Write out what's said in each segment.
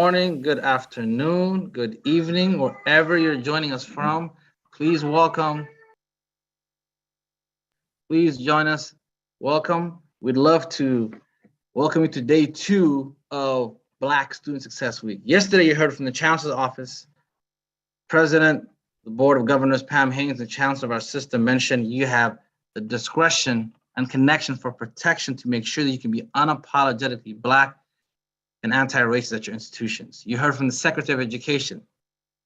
morning, good afternoon, good evening, wherever you're joining us from. Please please join us. Welcome. We'd love to welcome you to day 2 of Black Student Success Week. Yesterday, you heard from the Chancellor's Office, President, the Board of Governors, Pam Haynes, the Chancellor of our system mentioned you have the discretion and connection for protection to make sure that you can be unapologetically Black and anti-racist at your institutions. You heard from the Secretary of Education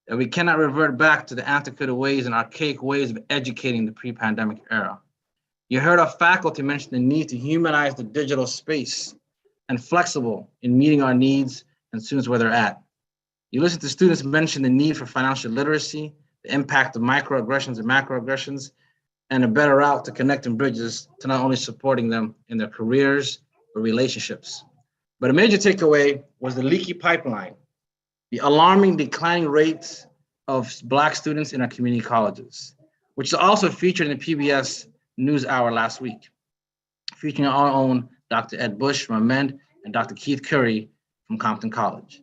that we cannot revert back to the antiquated ways and archaic ways of educating the pre-pandemic era. You heard our faculty mention the need to humanize the digital space and flexible in meeting our needs and students where they're at. You listened to students mention the need for financial literacy, the impact of microaggressions and macroaggressions, and a better route to connecting bridges to not only supporting them in their careers, but relationships. But a major takeaway was the leaky pipeline, the alarming declining rates of Black students in our community colleges, which is also featured in the PBS NewsHour last week, featuring our own Dr. Ed Bush from Amend and Dr. Keith Curry from Compton College.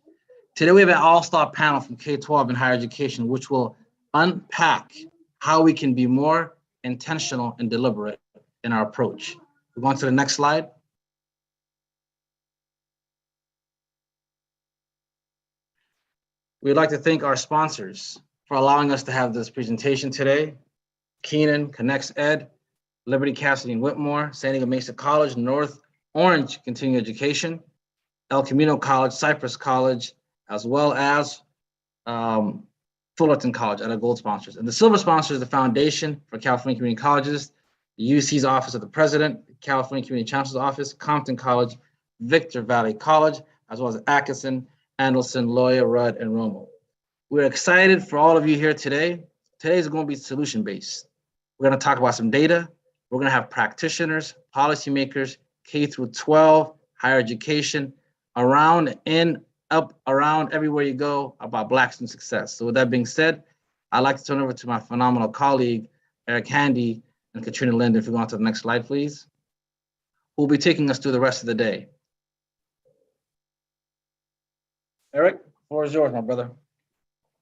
Today, we have an all-star panel from K-12 and higher education, which will unpack how we can be more intentional and deliberate in our approach. We're going to the next slide. We'd like to thank our sponsors for allowing us to have this presentation today. Keenan, Connects Ed, Liberty Cassidy and Whitmore, San Diego Mesa College, North Orange Continuing Education, El Camino College, Cypress College, as well as Fullerton College are the gold sponsors. And the silver sponsor is the Foundation for California Community Colleges, the UC's Office of the President, the California Community Chancellor's Office, Compton College, Victor Valley College, as well as Atkinson, Andelson, Loya, Rudd, and Romo. We're excited for all of you here today. Today is going to be solution-based. We're going to talk about some data. We're going to have practitioners, policymakers, K through 12, higher education, around everywhere you go about Black student success. So with that being said, I'd like to turn over to my phenomenal colleague, Eric Handy and Katrina Linden. If we go on to the next slide, please, who will be taking us through the rest of the day. Eric, the floor is yours, my brother.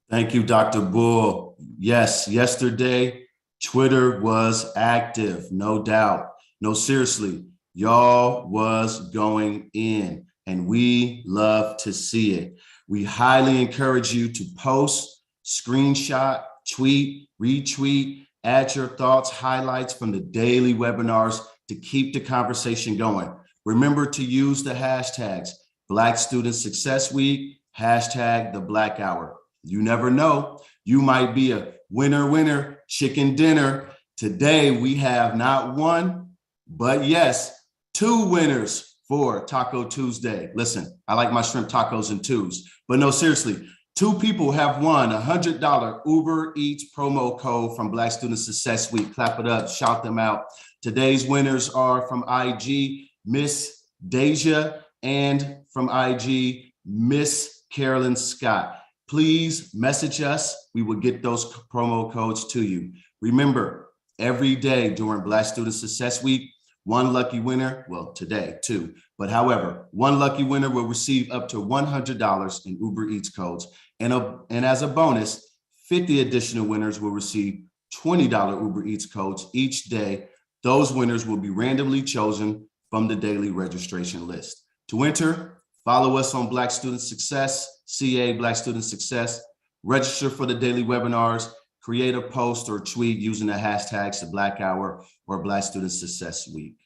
Thank you, Dr. Bull. Yes, yesterday, Twitter was active, no doubt. No, seriously, y'all was going in, and we love to see it. We highly encourage you to post, screenshot, tweet, retweet, add your thoughts, highlights from the daily webinars to keep the conversation going. Remember to use the hashtags Black Student Success Week, hashtag the Black Hour. You never know, you might be a winner, chicken dinner. Today, we have not one, but yes, 2 winners for Taco Tuesday. Listen, I like my shrimp tacos in 2s, but no, seriously, 2 people have won a $100 Uber Eats promo code from Black Student Success Week. Clap it up, shout them out. Today's winners are from IG, Miss Deja, and from IG, Miss Carolyn Scott. Please message us. We will get those promo codes to you. Remember, every day during Black Student Success Week, 1 lucky winner, well, today 2, but however, 1 lucky winner will receive up to $100 in Uber Eats codes. And as a bonus, 50 additional winners will receive $20 Uber Eats codes each day. Those winners will be randomly chosen from the daily registration list. To enter, follow us on Black Student Success, CA Black Student Success, register for the daily webinars, create a post or tweet using the hashtags the Black Hour or Black Student Success Week.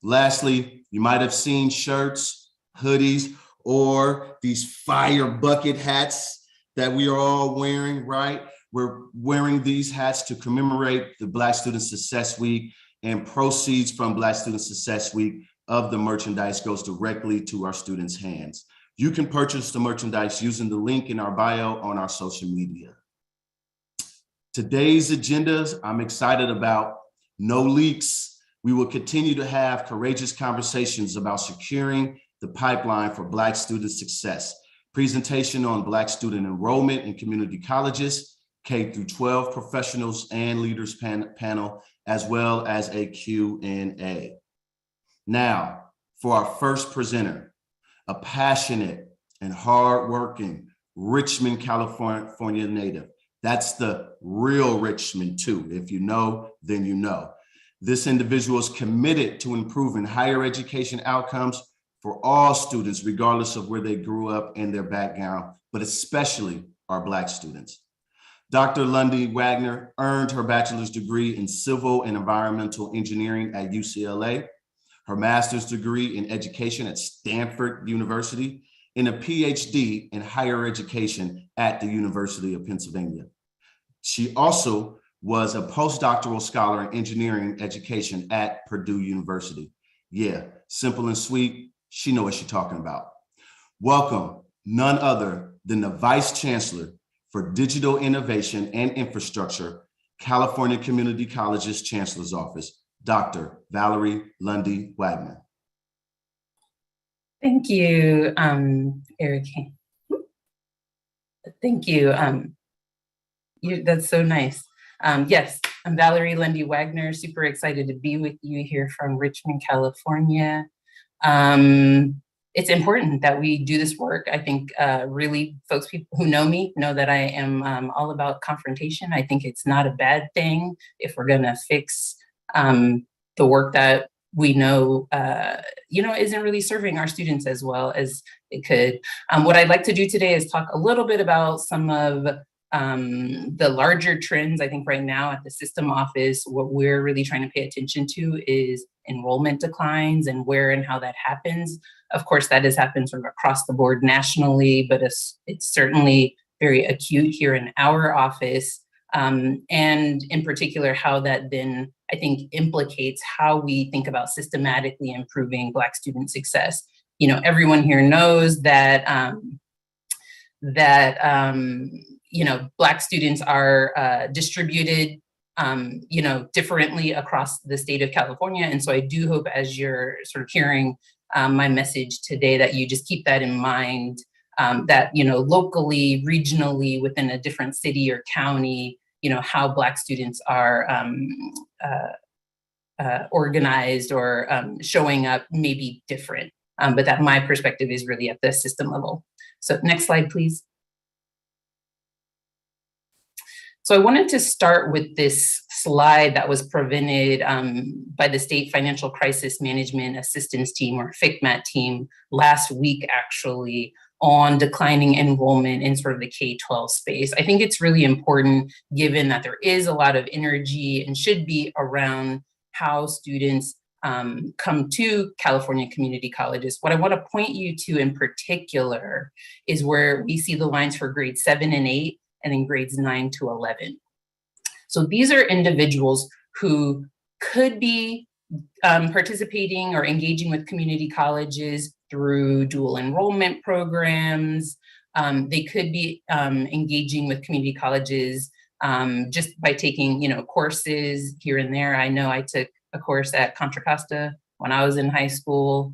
Lastly, you might have seen shirts, hoodies, or these fire bucket hats that we are all wearing, right? We're wearing these hats to commemorate the Black Student Success Week, and proceeds from Black Student Success Week of the merchandise goes directly to our students' hands. You can purchase the merchandise using the link in our bio on our social media. Today's agendas, I'm excited about. No leaks. We will continue to have courageous conversations about securing the pipeline for Black student success. Presentation on Black student enrollment in community colleges, K through 12 professionals and leaders panel, as well as a Q&A. Now, for our first presenter, a passionate and hardworking Richmond, California native. That's the real Richmond too. If you know, then you know. This individual is committed to improving higher education outcomes for all students, regardless of where they grew up and their background, but especially our Black students. Dr. Lundy Wagner earned her bachelor's degree in civil and environmental engineering at UCLA, her master's degree in education at Stanford University, and a PhD in higher education at the University of Pennsylvania. She also was a postdoctoral scholar in engineering education at Purdue University. Yeah, simple and sweet. She knows what she's talking about. Welcome, none other than the Vice Chancellor for Digital Innovation and Infrastructure, California Community College's Chancellor's Office, Dr. Valerie Lundy Wagner. Thank you, Eric. Thank you. That's so nice. Yes, I'm Valerie Lundy Wagner, super excited to be with you here from Richmond, California. It's important that we do this work. I think really people who know me know that I am all about confrontation. I think it's not a bad thing if we're gonna fix the work that we know, isn't really serving our students as well as it could. What I'd like to do today is talk a little bit about some of the larger trends. I think right now at the system office, what we're really trying to pay attention to is enrollment declines and where and how that happens. Of course, that has happened sort of across the board nationally, but it's certainly very acute here in our office. And in particular, how that then, I think, implicates how we think about systematically improving Black student success. Everyone here knows that Black students are distributed, differently across the state of California. And so I do hope as you're sort of hearing my message today that you just keep that in mind, that, locally, regionally, within a different city or county, how Black students are organized or showing up may be different, but that my perspective is really at the system level. So next slide, please. So I wanted to start with this slide that was presented by the State Financial Crisis Management Assistance Team, or FICMAT team, last week, actually, on declining enrollment in sort of the K-12 space. I think it's really important, given that there is a lot of energy and should be around how students come to California community colleges. What I want to point you to in particular is where we see the lines for grades 7 and 8, and then grades 9 to 11. So these are individuals who could be participating or engaging with community colleges through dual enrollment programs. They could be engaging with community colleges just by taking, courses here and there. I know I took a course at Contra Costa when I was in high school.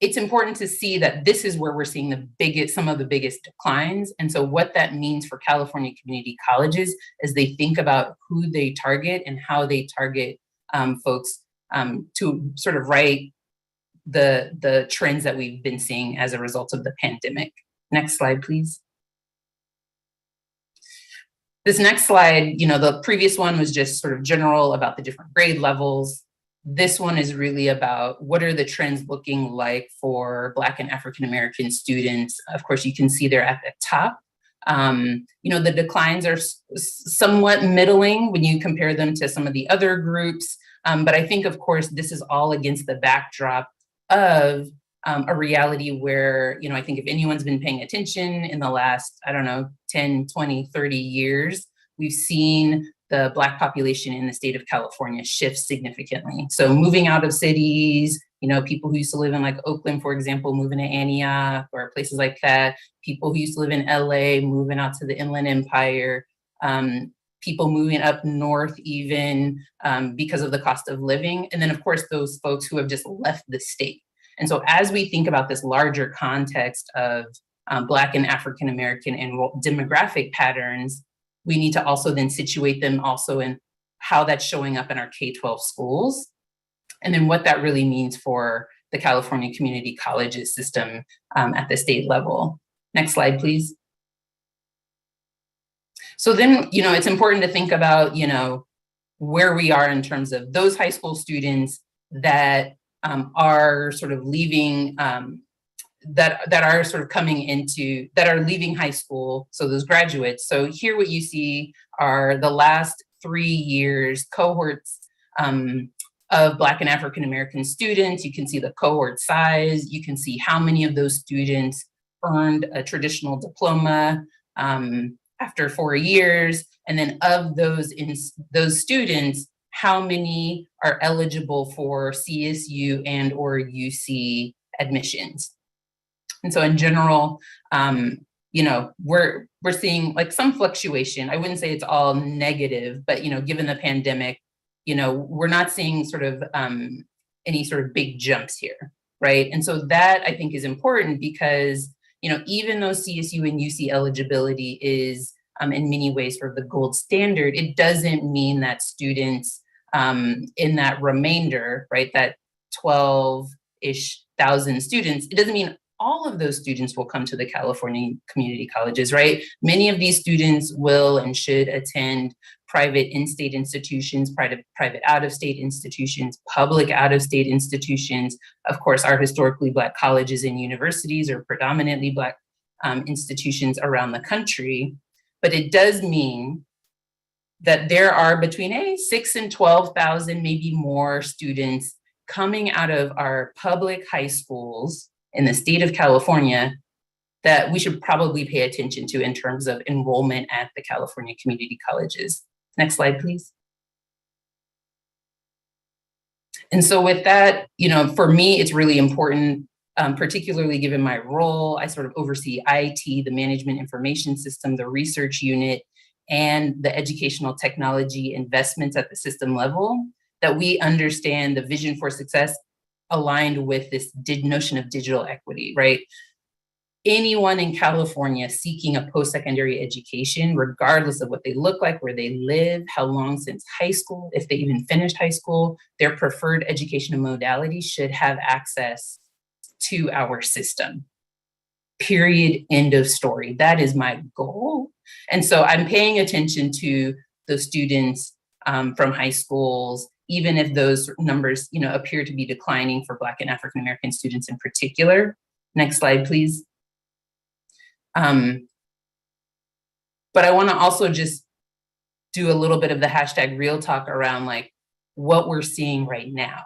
It's important to see that this is where we're seeing some of the biggest declines. And so what that means for California community colleges as they think about who they target and how they target folks to sort of right the trends that we've been seeing as a result of the pandemic. Next slide, please. This next slide, the previous one was just sort of general about the different grade levels. This one is really about what are the trends looking like for Black and African-American students. Of course, you can see they're at the top. The declines are somewhat middling when you compare them to some of the other groups. But I think, of course, this is all against the backdrop of a reality where, I think if anyone's been paying attention in the last, 10, 20, 30 years, we've seen the Black population in the state of California shift significantly. So moving out of cities, people who used to live in like Oakland, for example, moving to Antioch or places like that, people who used to live in LA, moving out to the Inland Empire, people moving up north even because of the cost of living. And then of course, those folks who have just left the state. And so as we think about this larger context of Black and African-American and demographic patterns, we need to also then situate them also in how that's showing up in our K-12 schools. And then what that really means for the California community colleges system at the state level. Next slide, please. So then, it's important to think about, where we are in terms of those high school students that are sort of leaving, that are sort of coming into, that are leaving high school, so those graduates. So here what you see are the last 3 years cohorts of Black and African American students. You can see the cohort size. You can see how many of those students earned a traditional diploma after 4 years. And then of those students, how many are eligible for CSU and or UC admissions. And so in general, we're seeing like some fluctuation. I wouldn't say it's all negative, but given the pandemic, we're not seeing sort of any sort of big jumps here, right? And so that I think is important because, even though CSU and UC eligibility is in many ways sort of the gold standard, it doesn't mean that students in that remainder, right, that 12-ish thousand students, it doesn't mean all of those students will come to the California community colleges, right? Many of these students will and should attend private in-state institutions, private out-of-state institutions, public out-of-state institutions. Of course, our historically Black colleges and universities are predominantly Black institutions around the country. But it does mean that there are between 6,000 and 12,000, maybe more students coming out of our public high schools in the state of California that we should probably pay attention to in terms of enrollment at the California community colleges. Next slide, please. And so with that, for me, it's really important, particularly given my role, I sort of oversee IT, the management information system, the research unit, and the educational technology investments at the system level, that we understand the vision for success aligned with this notion of digital equity, right? Anyone in California seeking a post-secondary education, regardless of what they look like, where they live, how long since high school, if they even finished high school, their preferred educational modality should have access to our system. Period, end of story. That is my goal. And so I'm paying attention to the students from high schools, even if those numbers, appear to be declining for Black and African American students in particular. Next slide, please. But I want to also just do a little bit of the hashtag real talk around like what we're seeing right now.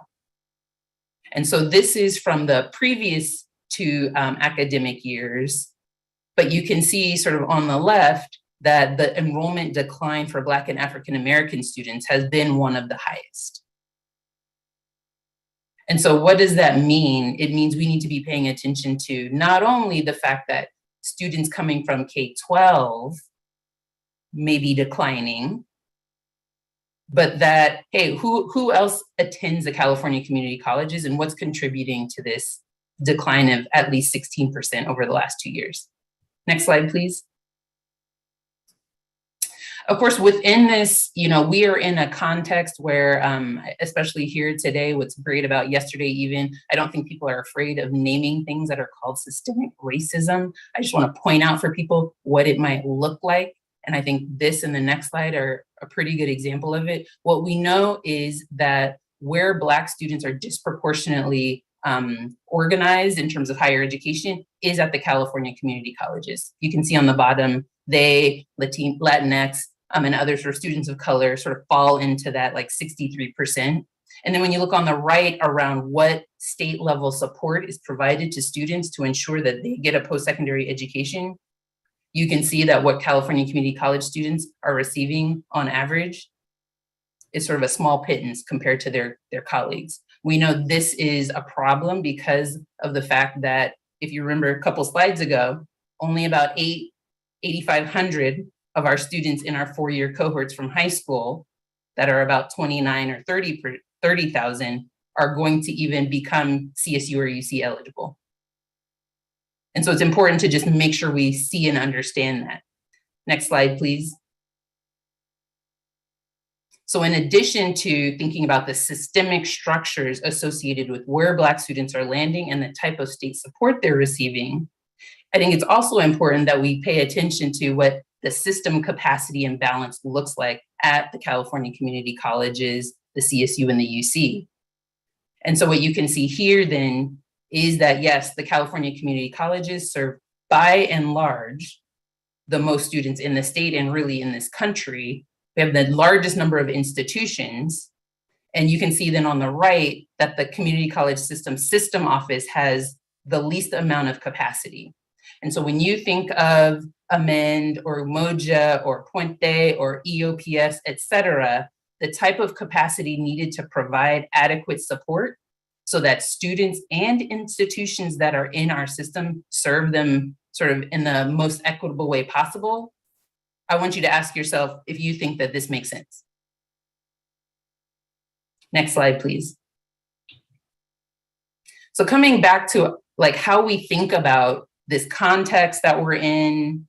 And so this is from the previous 2 academic years, but you can see sort of on the left that the enrollment decline for Black and African American students has been one of the highest. And so what does that mean? It means we need to be paying attention to not only the fact that students coming from K-12 may be declining, but that, hey, who else attends the California community colleges and what's contributing to this decline of at least 16% over the last 2 years? Next slide, please. Of course, within this, we are in a context where, especially here today, what's great about yesterday even, I don't think people are afraid of naming things that are called systemic racism. I just want to point out for people what it might look like. And I think this and the next slide are a pretty good example of it. What we know is that where Black students are disproportionately organized in terms of higher education is at the California community colleges. You can see on the bottom, they, Latinx, and other sort of students of color sort of fall into that like 63%. And then when you look on the right around what state level support is provided to students to ensure that they get a post-secondary education, you can see that what California community college students are receiving on average is sort of a small pittance compared to their colleagues. We know this is a problem because of the fact that, if you remember a couple slides ago, only about 8,500 of our students in our 4-year cohorts from high school that are about 29 or 30,000 are going to even become CSU or UC eligible. And so it's important to just make sure we see and understand that. Next slide, please. So in addition to thinking about the systemic structures associated with where Black students are landing and the type of state support they're receiving, I think it's also important that we pay attention to what the system capacity and balance looks like at the California community colleges, the CSU and the UC. And so what you can see here then is that, yes, the California community colleges serve by and large the most students in the state and really in this country. We have the largest number of institutions. And you can see then on the right that the community college system office has the least amount of capacity. And so when you think of Amend or Moja or Puente or EOPS, et cetera, the type of capacity needed to provide adequate support so that students and institutions that are in our system serve them sort of in the most equitable way possible, I want you to ask yourself if you think that this makes sense. Next slide, please. So coming back to like how we think about this context that we're in,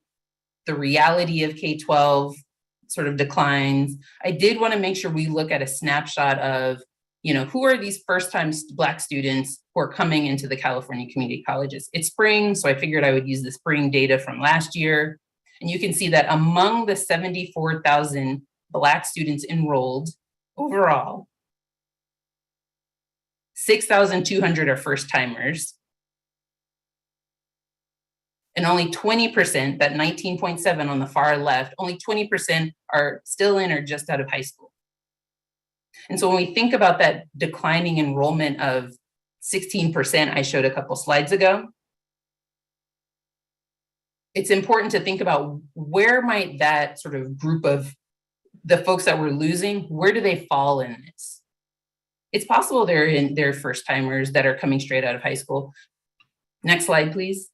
the reality of K-12 sort of declines, I did want to make sure we look at a snapshot of, you know, who are these first-time Black students who are coming into the California community colleges? It's spring, so I figured I would use the spring data from last year. And you can see that among the 74,000 Black students enrolled overall, 6,200 are first-timers. And only 20%, that 19.7 on the far left, only 20% are still in or just out of high school. And so when we think about that declining enrollment of 16% I showed a couple slides ago, it's important to think about where might that sort of group of the folks that we're losing, where do they fall in this? It's possible they're first timers that are coming straight out of high school. Next slide, please.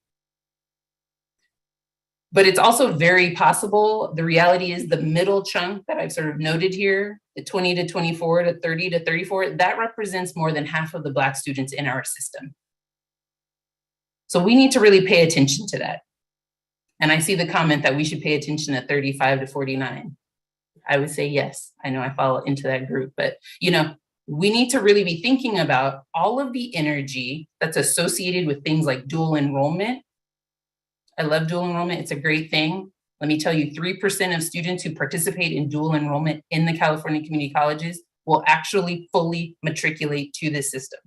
But it's also very possible, the reality is the middle chunk that I've sort of noted here, the 20 to 24 to 30 to 34, that represents more than half of the Black students in our system. So we need to really pay attention to that. And I see the comment that we should pay attention to 35 to 49. I would say yes, I know I fall into that group, but you know, we need to really be thinking about all of the energy that's associated with things like dual enrollment. I love dual enrollment, it's a great thing. Let me tell you, 3% of students who participate in dual enrollment in the California community colleges will actually fully matriculate to this system.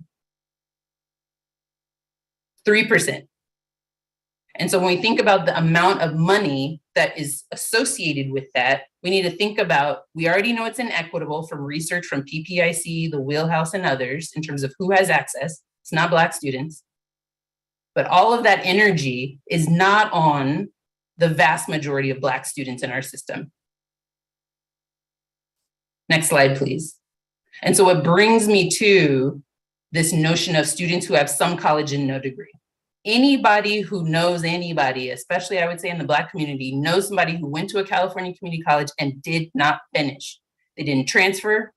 3%. And so when we think about the amount of money that is associated with that, we need to think about, we already know it's inequitable from research from PPIC, the Wheelhouse, and others in terms of who has access. It's not Black students. But all of that energy is not on the vast majority of Black students in our system. Next slide, please. And so it brings me to this notion of students who have some college and no degree. Anybody who knows anybody, especially I would say in the Black community, knows somebody who went to a California community college and did not finish. They didn't transfer.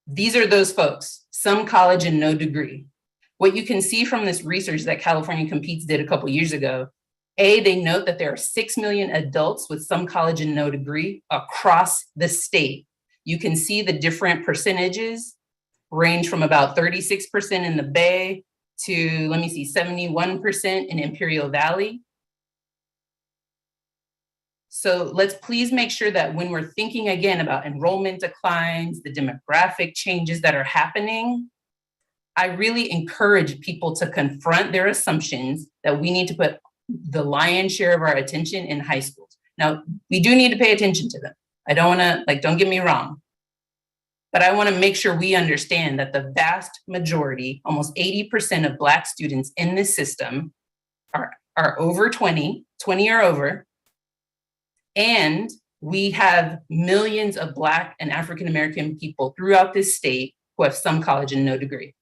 These are those folks, some college and no degree. What you can see from this research that California Competes did a couple years ago, they note that there are 6 million adults with some college and no degree across the state. You can see the different percentages range from about 36% in the Bay to, let me see, 71% in Imperial Valley. So let's please make sure that when we're thinking again about enrollment declines, the demographic changes that are happening, I really encourage people to confront their assumptions that we need to put the lion's share of our attention in high schools. Now, we do need to pay attention to them. I don't wanna, don't get me wrong, but I wanna make sure we understand that the vast majority, almost 80% of Black students in this system are over 20 or over, and we have millions of Black and African-American people throughout this state who have some college and no degree.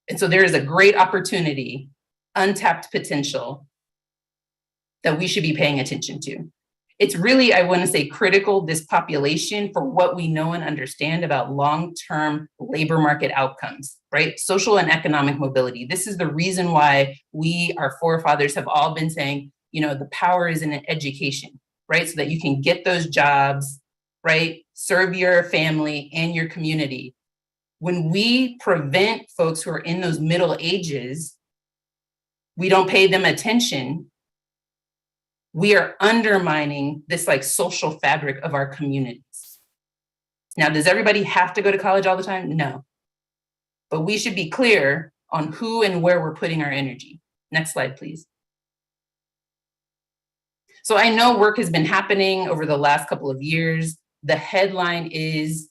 And so there is a great opportunity, untapped potential that we should be paying attention to. It's really, I want to say, critical, this population, for what we know and understand about long-term labor market outcomes, right? Social and economic mobility. This is the reason why our forefathers have all been saying, you know, the power is in education, right? So that you can get those jobs, right? Serve your family and your community. When we prevent folks who are in those middle ages, we don't pay them attention, we are undermining this like social fabric of our communities. Now, does everybody have to go to college all the time? No. But we should be clear on who and where we're putting our energy. Next slide, please. So I know work has been happening over the last couple of years. The headline is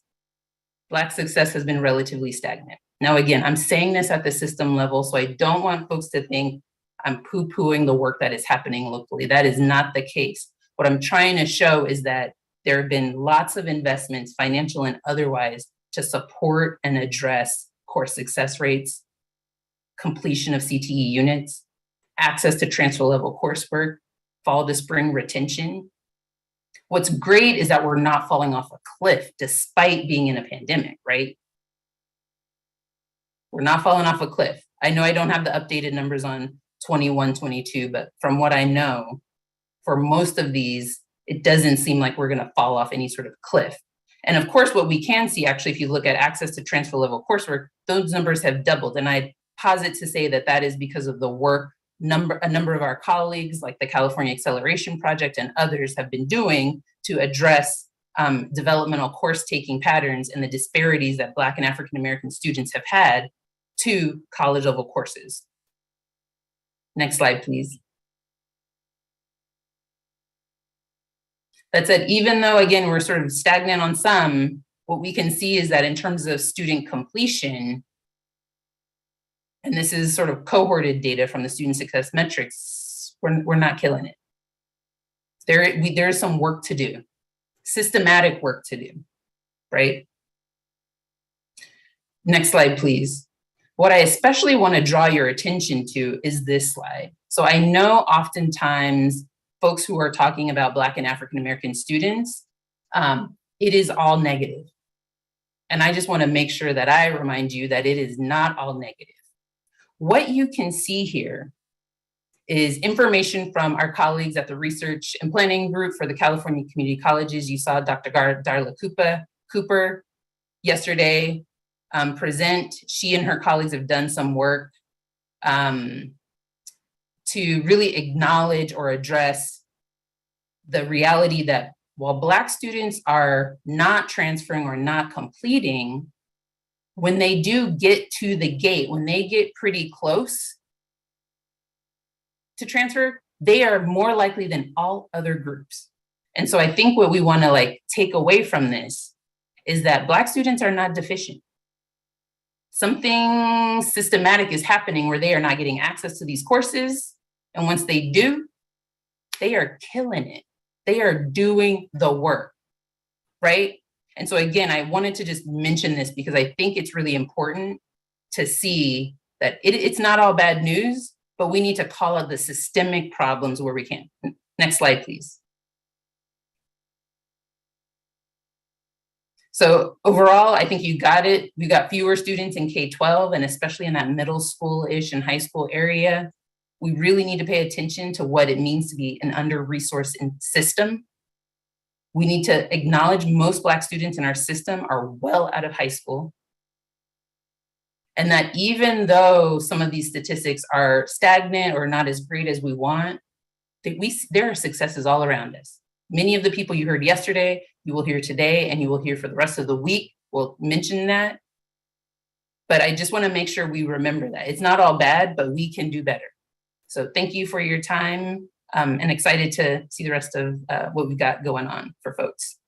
Black success has been relatively stagnant. Now, again, I'm saying this at the system level, so I don't want folks to think I'm poo-pooing the work that is happening locally. That is not the case. What I'm trying to show is that there have been lots of investments, financial and otherwise, to support and address course success rates, completion of CTE units, access to transfer level coursework, fall to spring retention. What's great is that we're not falling off a cliff despite being in a pandemic, right? We're not falling off a cliff. I know I don't have the updated numbers on 21, 22, but from what I know, for most of these, it doesn't seem like we're gonna fall off any sort of cliff. And of course, what we can see, actually, if you look at access to transfer level coursework, those numbers have doubled. And I posit to say that that is because of the work a number of our colleagues, like the California Acceleration Project and others, have been doing to address developmental course taking patterns and the disparities that Black and African American students have had to college level courses. Next slide, please. That said, even though, again, we're sort of stagnant on some, what we can see is that in terms of student completion, and this is sort of cohorted data from the student success metrics, we're not killing it. There's some work to do, systematic work to do, right? Next slide, please. What I especially want to draw your attention to is this slide. So I know oftentimes folks who are talking about Black and African American students, it is all negative. And I just want to make sure that I remind you that it is not all negative. What you can see here is information from our colleagues at the Research and Planning Group for the California Community Colleges. You saw Dr. Darla Cooper yesterday present. She and her colleagues have done some work to really acknowledge or address the reality that while Black students are not transferring or not completing, when they do get to the gate, when they get pretty close to transfer, they are more likely than all other groups. And so I think what we want to like take away from this is that Black students are not deficient. Something systematic is happening where they are not getting access to these courses. And once they do, they are killing it. They are doing the work, right? And so again, I wanted to just mention this because I think it's really important to see that it's not all bad news, but we need to call out the systemic problems where we can. Next slide, please. So overall, I think you got it. We got fewer students in K-12 and especially in that middle school-ish and high school area. We really need to pay attention to what it means to be an under-resourced system. We need to acknowledge most Black students in our system are well out of high school. And that even though some of these statistics are stagnant or not as great as we want, there are successes all around us. Many of the people you heard yesterday, you will hear today, and you will hear for the rest of the week. We'll mention that. But I just want to make sure we remember that. It's not all bad, but we can do better. So thank you for your time. And excited to see the rest of what we've got going on for folks.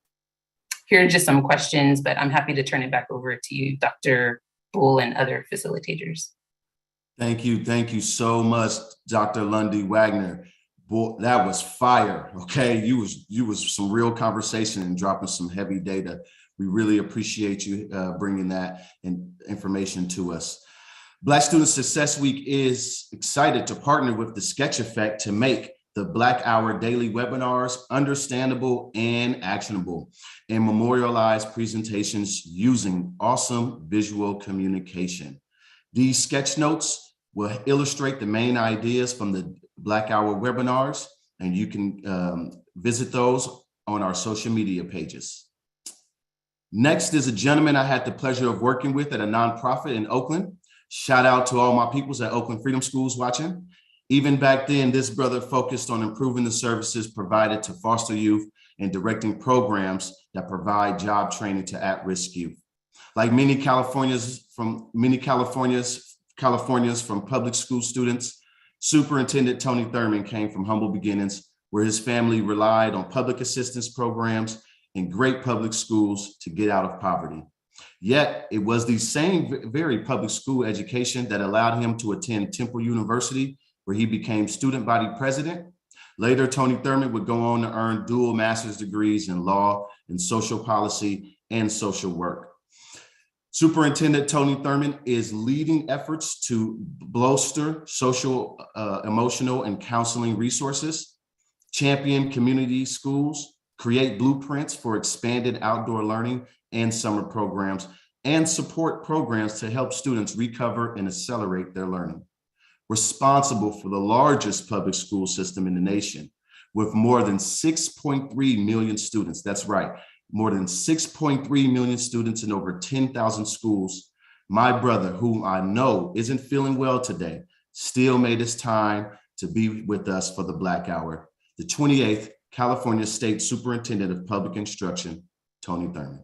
Here are just some questions, but I'm happy to turn it back over to you, Dr. Bull and other facilitators. Thank you so much, Dr. Lundy Wagner. Boy, that was fire, okay? You was some real conversation and dropping some heavy data. We really appreciate you bringing that information to us. Black Student Success Week is excited to partner with the Sketch Effect to make the Black Hour daily webinars understandable and actionable, and memorialize presentations using awesome visual communication. These sketch notes will illustrate the main ideas from the Black Hour webinars, and you can visit those on our social media pages. Next is a gentleman I had the pleasure of working with at a nonprofit in Oakland. Shout out to all my peoples at Oakland Freedom Schools watching. Even back then, this brother focused on improving the services provided to foster youth and directing programs that provide job training to at-risk youth. Like many Californians from public school students, Superintendent Tony Thurman came from humble beginnings where his family relied on public assistance programs and great public schools to get out of poverty. Yet it was the same very public school education that allowed him to attend Temple University, where he became student body president. Later, Tony Thurman would go on to earn dual master's degrees in law and social policy and social work. Superintendent Tony Thurman is leading efforts to bolster social, emotional, and counseling resources, champion community schools, create blueprints for expanded outdoor learning and summer programs, and support programs to help students recover and accelerate their learning. Responsible for the largest public school system in the nation with more than 6.3 million students. That's right. More than 6.3 million students in over 10,000 schools. My brother, whom I know isn't feeling well today, still made his time to be with us for the Black Hour. The 28th California State Superintendent of Public Instruction, Tony Thurman.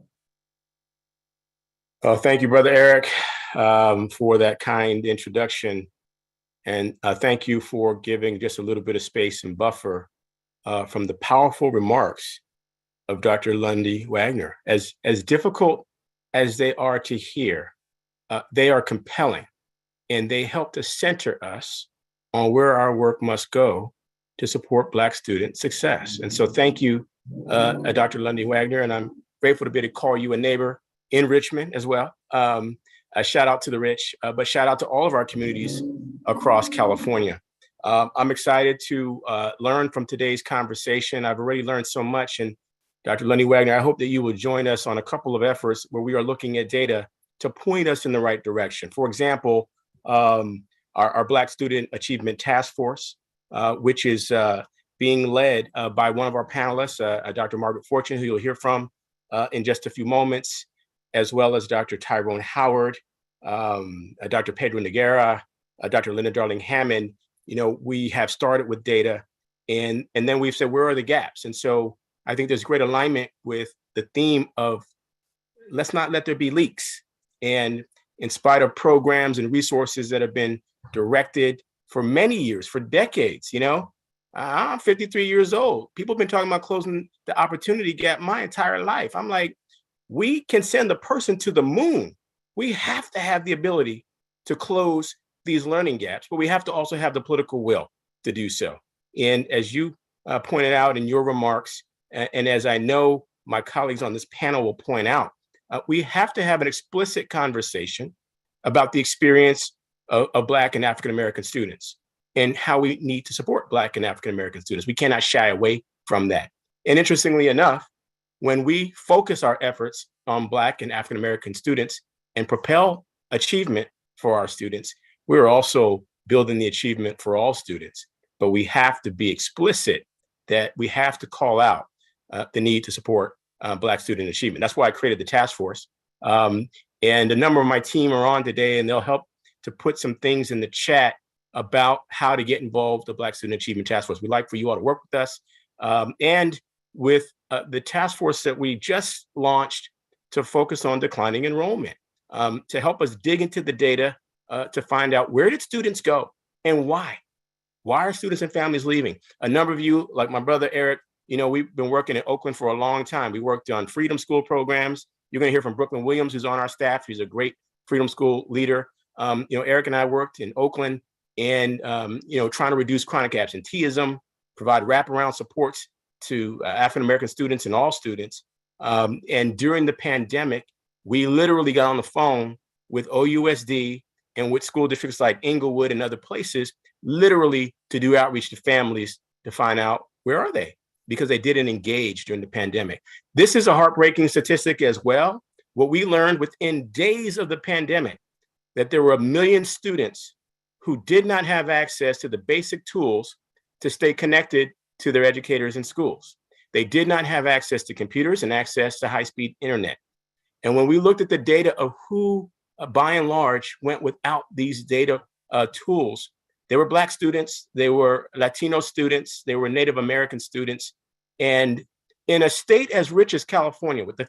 Thank you, Brother Eric, for that kind introduction. And thank you for giving just a little bit of space and buffer from the powerful remarks of Dr. Lundy Wagner. As difficult as they are to hear, they are compelling, and they help to center us on where our work must go to support Black student success. And so thank you, Dr. Lundy Wagner, and I'm grateful to be able to call you a neighbor in Richmond as well. A shout out to the rich, but shout out to all of our communities across California. I'm excited to learn from today's conversation. I've already learned so much, and Dr. Lundy Wagner, I hope that you will join us on a couple of efforts where we are looking at data to point us in the right direction. For example, our Black Student Achievement Task Force, which is being led by one of our panelists, Dr. Margaret Fortune, who you'll hear from in just a few moments, as well as Dr. Tyrone Howard, Dr. Pedro Noguera, Dr. Linda Darling Hammond. You know, we have started with data, and then we've said, where are the gaps? And so I think there's great alignment with the theme of let's not let there be leaks. And in spite of programs and resources that have been directed for many years, for decades, you know, I'm 53 years old. People have been talking about closing the opportunity gap my entire life. I'm like, we can send a person to the moon. We have to have the ability to close these learning gaps, but we have to also have the political will to do so. And as you pointed out in your remarks, and as I know my colleagues on this panel will point out, we have to have an explicit conversation about the experience of Black and African-American students and how we need to support Black and African-American students. We cannot shy away from that. And interestingly enough, when we focus our efforts on Black and African-American students and propel achievement for our students, we're also building the achievement for all students. But we have to be explicit that we have to call out the need to support Black student achievement. That's why I created the task force. And a number of my team are on today, and they'll help to put some things in the chat about how to get involved with the Black Student Achievement Task Force. We'd like for you all to work with us. And with the task force that we just launched to focus on declining enrollment, to help us dig into the data to find out where did students go and why? Why are students and families leaving? A number of you, like my brother Eric, you know, we've been working in Oakland for a long time. We worked on freedom school programs. You're going to hear from Brooklyn Williams, who's on our staff. He's a great freedom school leader. You know, Eric and I worked in Oakland and, you know, trying to reduce chronic absenteeism, provide wraparound supports to African-American students and all students. And during the pandemic, we literally got on the phone with OUSD and with school districts like Inglewood and other places, literally to do outreach to families to find out where are they, because they didn't engage during the pandemic. This is a heartbreaking statistic as well. What we learned within days of the pandemic, that there were 1 million students who did not have access to the basic tools to stay connected to their educators in schools. They did not have access to computers and access to high-speed internet. And when we looked at the data of who, by and large, went without these data tools, they were Black students, they were Latino students, they were Native American students. And in a state as rich as California, with the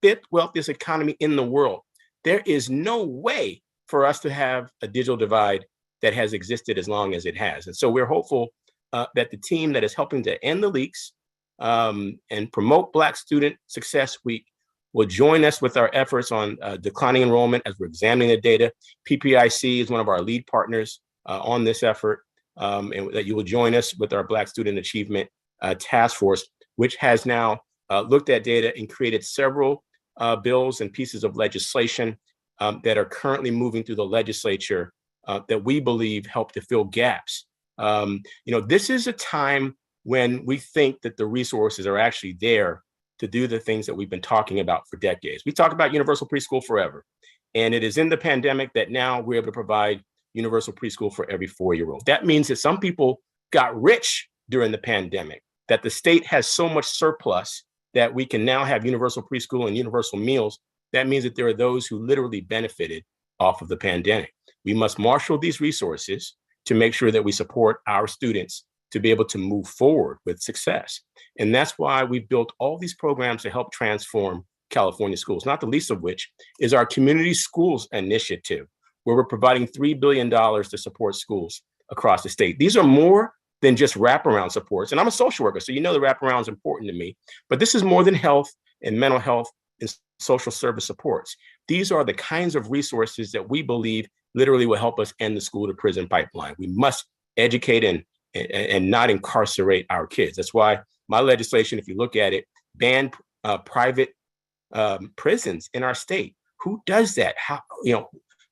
fifth wealthiest economy in the world, there is no way for us to have a digital divide that has existed as long as it has. And so we're hopeful that the team that is helping to end the leaks and promote Black Student Success Week will join us with our efforts on declining enrollment as we're examining the data. PPIC is one of our lead partners on this effort, and that you will join us with our Black Student Achievement Task Force, which has now looked at data and created several bills and pieces of legislation that are currently moving through the legislature that we believe help to fill gaps. This is a time when we think that the resources are actually there to do the things that we've been talking about for decades. We talk about universal preschool forever, and it is in the pandemic that now we're able to provide universal preschool for every 4-year-old. That means that some people got rich during the pandemic, that the state has so much surplus that we can now have universal preschool and universal meals. That means that there are those who literally benefited off of the pandemic. We must marshal these resources to make sure that we support our students to be able to move forward with success. And that's why we built all these programs to help transform California schools, not the least of which is our Community Schools Initiative, where we're providing $3 billion to support schools across the state. These are more than just wraparound supports. And I'm a social worker, so you know the wraparound is important to me, but this is more than health and mental health and social service supports. These are the kinds of resources that we believe literally will help us end the school to prison pipeline. We must educate and not incarcerate our kids. That's why my legislation, if you look at it, banned private prisons in our state. Who does that?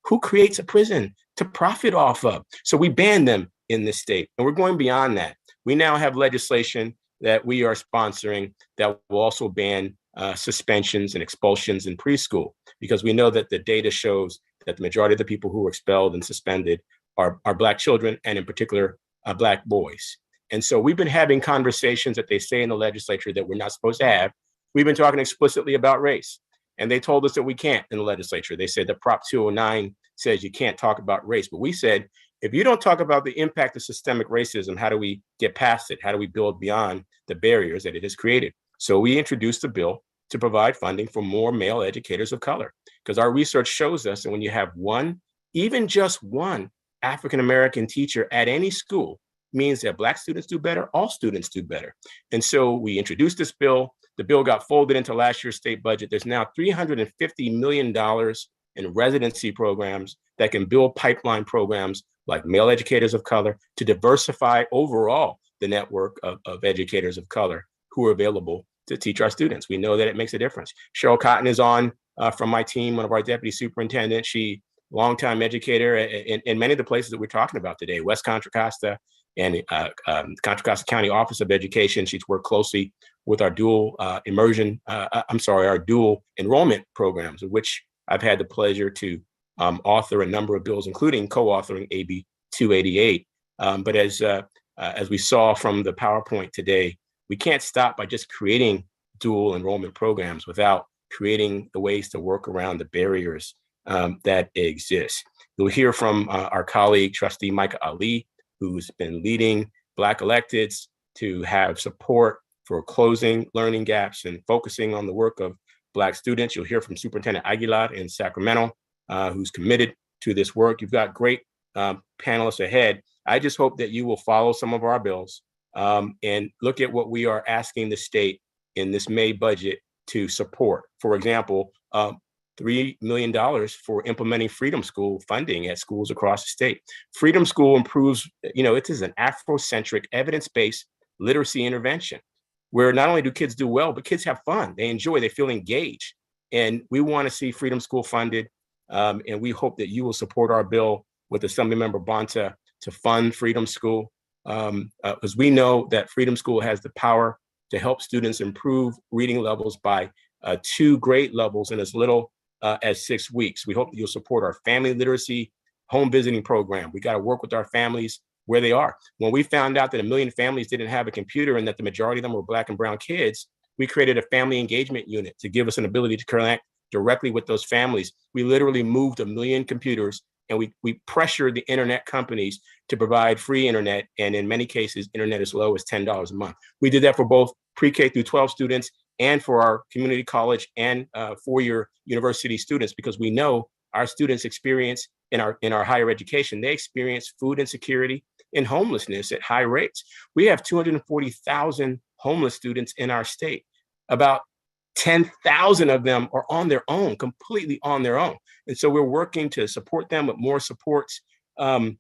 Who creates a prison to profit off of? So we banned them in this state, and we're going beyond that. We now have legislation that we are sponsoring that will also ban suspensions and expulsions in preschool, because we know that the data shows that the majority of the people who were expelled and suspended are Black children, and in particular, Black boys. And so we've been having conversations that they say in the legislature that we're not supposed to have. We've been talking explicitly about race, and they told us that we can't in the legislature. They said that Prop 209 says you can't talk about race, but we said, if you don't talk about the impact of systemic racism, how do we get past it? How do we build beyond the barriers that it has created? So we introduced a bill to provide funding for more male educators of color, because our research shows us that when you have one, even just one African-American teacher at any school, means that Black students do better, all students do better. And so we introduced this bill. The bill got folded into last year's state budget. There's now $350 million in residency programs that can build pipeline programs like male educators of color to diversify overall the network of educators of color who are available to teach our students. We know that it makes a difference. Cheryl Cotton is on from my team, one of our deputy superintendents. She longtime educator in many of the places that we're talking about today, West Contra Costa and Contra Costa County Office of Education. She's worked closely with our dual our dual enrollment programs, of which I've had the pleasure to author a number of bills, including co-authoring AB 288. But as we saw from the PowerPoint today, we can't stop by just creating dual enrollment programs without creating the ways to work around the barriers that exist. You'll hear from our colleague, Trustee Micah Ali, who's been leading Black electeds to have support for closing learning gaps and focusing on the work of Black students. You'll hear from Superintendent Aguilar in Sacramento, who's committed to this work. You've got great panelists ahead. I just hope that you will follow some of our bills and look at what we are asking the state in this May budget to support. For example, $3 million for implementing Freedom School funding at schools across the state. Freedom School improves, it is an Afrocentric, evidence-based literacy intervention where not only do kids do well, but kids have fun, they enjoy, they feel engaged. And we want to see Freedom School funded. And we hope that you will support our bill with Assemblymember Bonta to fund Freedom School, because we know that Freedom School has the power to help students improve reading levels by 2 grade levels in as little as 6 weeks. We hope that you'll support our family literacy home visiting program. We got to work with our families where they are. When we found out that 1 million families didn't have a computer and that the majority of them were Black and brown kids, we created a family engagement unit to give us an ability to connect directly with those families. We literally moved 1 million computers, and we pressured the internet companies to provide free internet, and in many cases, internet as low as $10 a month. We did that for both pre-K through 12 students and for our community college and four-year university students, because we know our students experience in our higher education, they experience food insecurity and homelessness at high rates. We have 240,000 homeless students in our state. About 10,000 of them are on their own, completely on their own. And so we're working to support them with more supports. And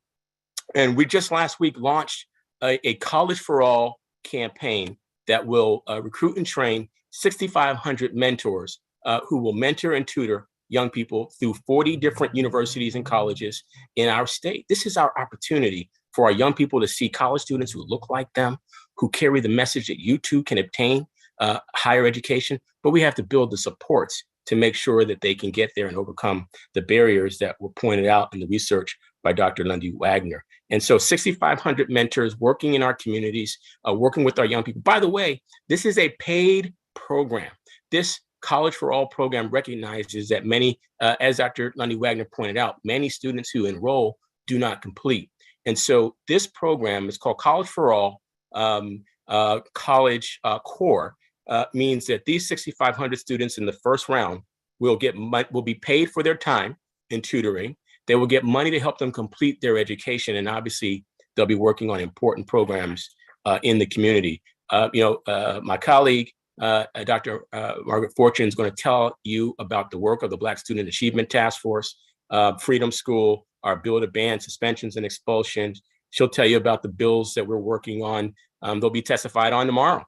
we just last week launched a College for All campaign that will recruit and train 6,500 mentors who will mentor and tutor young people through 40 different universities and colleges in our state. This is our opportunity for our young people to see college students who look like them, who carry the message that you too can obtain higher education, but we have to build the supports to make sure that they can get there and overcome the barriers that were pointed out in the research by Dr. Lundy Wagner. And so 6,500 mentors working in our communities, working with our young people. By the way, this is a paid program. This College for All program recognizes that many, as Dr. Lundy Wagner pointed out, many students who enroll do not complete. And so this program is called College for All College Core, means that these 6,500 students in the first round will be paid for their time in tutoring. They will get money to help them complete their education. And obviously they'll be working on important programs in the community. My colleague, Dr. Margaret Fortune, is going to tell you about the work of the Black Student Achievement Task Force, Freedom School, our bill to ban suspensions and expulsions. She'll tell you about the bills that we're working on. They'll be testified on tomorrow.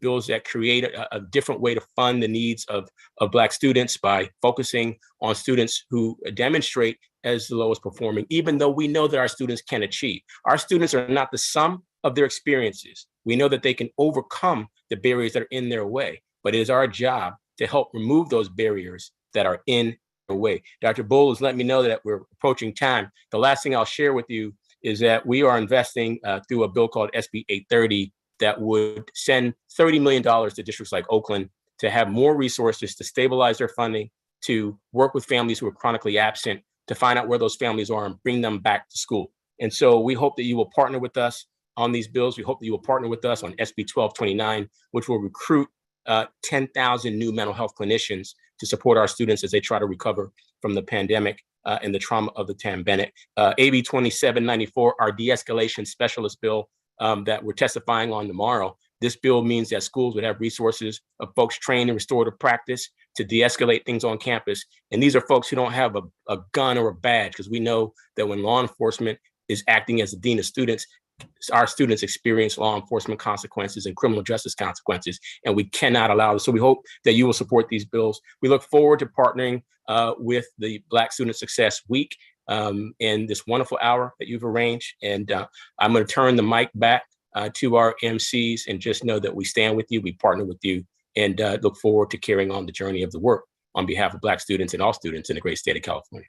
Bills that create a different way to fund the needs of Black students by focusing on students who demonstrate as the lowest performing, even though we know that our students can achieve. Our students are not the sum of their experiences. We know that they can overcome the barriers that are in their way, but it is our job to help remove those barriers that are in their way. Dr. Bull has let me know that we're approaching time. The last thing I'll share with you is that we are investing through a bill called SB 830 that would send $30 million to districts like Oakland to have more resources to stabilize their funding, to work with families who are chronically absent, to find out where those families are and bring them back to school. And so we hope that you will partner with us on these bills. We hope that you will partner with us on SB 1229, which will recruit 10,000 new mental health clinicians to support our students as they try to recover from the pandemic and the trauma of the pandemic. AB 2794, our de-escalation specialist bill that we're testifying on tomorrow. This bill means that schools would have resources of folks trained in restorative practice to de-escalate things on campus. And these are folks who don't have a gun or a badge, because we know that when law enforcement is acting as the dean of students, our students experience law enforcement consequences and criminal justice consequences, and we cannot allow this. So we hope that you will support these bills. We look forward to partnering with the Black Student Success Week in this wonderful hour that you've arranged. And I'm going to turn the mic back to our MCs, and just know that we stand with you, we partner with you, and look forward to carrying on the journey of the work on behalf of Black students and all students in the great state of California.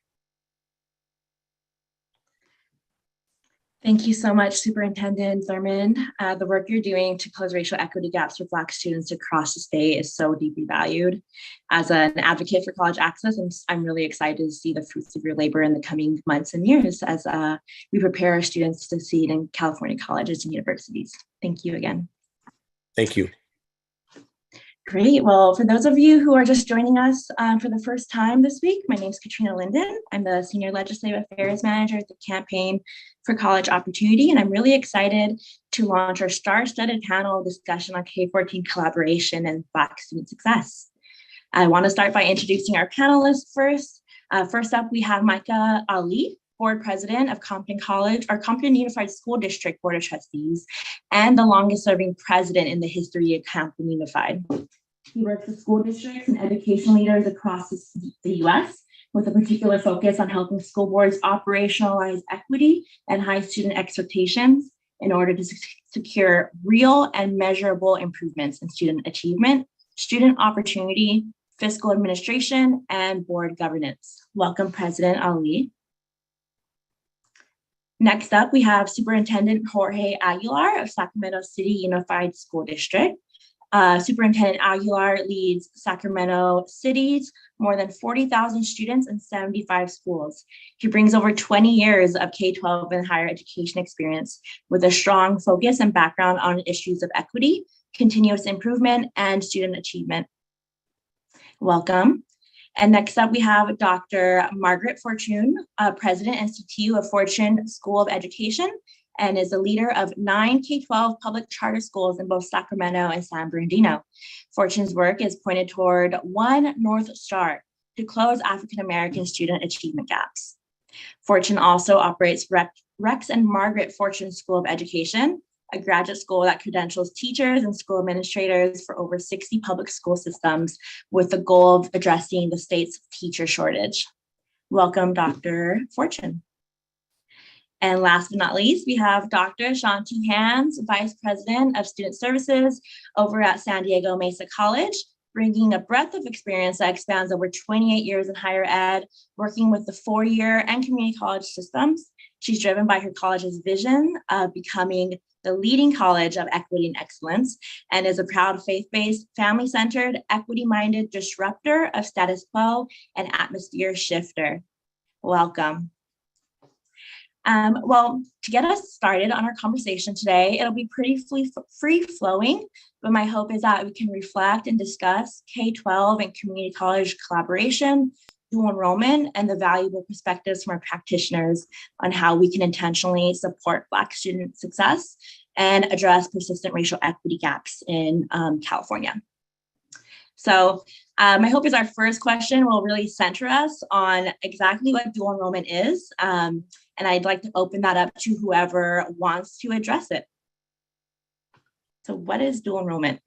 Thank you so much, Superintendent Thurman. The work you're doing to close racial equity gaps for Black students across the state is so deeply valued. As an advocate for college access, I'm really excited to see the fruits of your labor in the coming months and years as we prepare our students to succeed in California colleges and universities. Thank you again. Thank you. Great. Well, for those of you who are just joining us for the first time this week, my name is Katrina Linden. I'm the Senior Legislative Affairs Manager at the Campaign for College Opportunity, and I'm really excited to launch our star-studded panel discussion on K-14 collaboration and Black student success. I want to start by introducing our panelists first. First up, we have Micah Ali, Board President of Compton College, or Compton Unified School District Board of Trustees, and the longest serving president in the history of Compton Unified. He works with school districts and education leaders across the US with a particular focus on helping school boards operationalize equity and high student expectations in order to secure real and measurable improvements in student achievement, student opportunity, fiscal administration, and board governance. Welcome, President Ali. Next up, we have Superintendent Jorge Aguilar of Sacramento City Unified School District. Superintendent Aguilar leads Sacramento City's more than 40,000 students in 75 schools. He brings over 20 years of K-12 and higher education experience with a strong focus and background on issues of equity, continuous improvement, and student achievement. Welcome. And next up, we have Dr. Margaret Fortune, President and CTU of Fortune School of Education, and is a leader of 9 K-12 public charter schools in both Sacramento and San Bernardino. Fortune's work is pointed toward one North Star to close African-American student achievement gaps. Fortune also operates Rex and Margaret Fortune School of Education, a graduate school that credentials teachers and school administrators for over 60 public school systems with the goal of addressing the state's teacher shortage. Welcome, Dr. Fortune. And last but not least, we have Dr. Shanti Hans, Vice President of Student Services over at San Diego Mesa College, bringing a breadth of experience that expands over 28 years in higher ed, working with the four-year and community college systems. She's driven by her college's vision of becoming the leading college of equity and excellence, and is a proud faith-based, family-centered, equity-minded disruptor of status quo and atmosphere shifter. Welcome. Well, to get us started on our conversation today, it'll be pretty free-flowing, but my hope is that we can reflect and discuss K-12 and community college collaboration, dual enrollment, and the valuable perspectives from our practitioners on how we can intentionally support Black student success and address persistent racial equity gaps in California. So my hope is our first question will really center us on exactly what dual enrollment is. And I'd like to open that up to whoever wants to address it. So what is dual enrollment?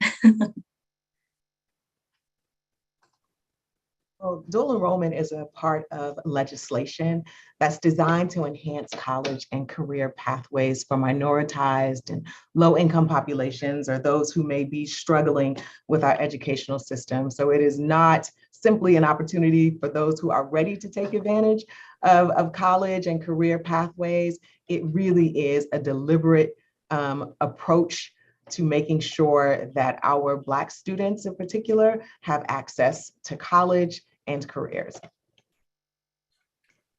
Well, dual enrollment is a part of legislation that's designed to enhance college and career pathways for minoritized and low-income populations or those who may be struggling with our educational system. So it is not simply an opportunity for those who are ready to take advantage of college and career pathways. It really is a deliberate approach to making sure that our Black students in particular have access to college and careers.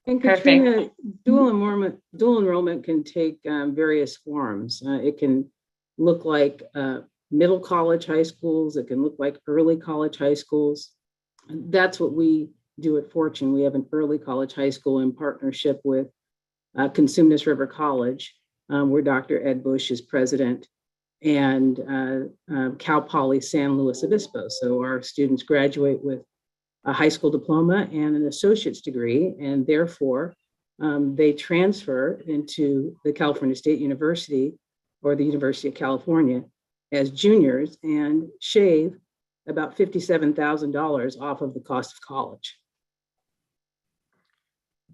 And Katrina, dual enrollment can take various forms. It can look like middle college high schools. It can look like early college high schools. That's what we do at Fortune. We have an early college high school in partnership with Cosumnes River College, where Dr. Ed Bush is president, and Cal Poly San Luis Obispo. So our students graduate with a high school diploma and an associate's degree, and therefore they transfer into the California State University or the University of California as juniors and shave about $57,000 off of the cost of college.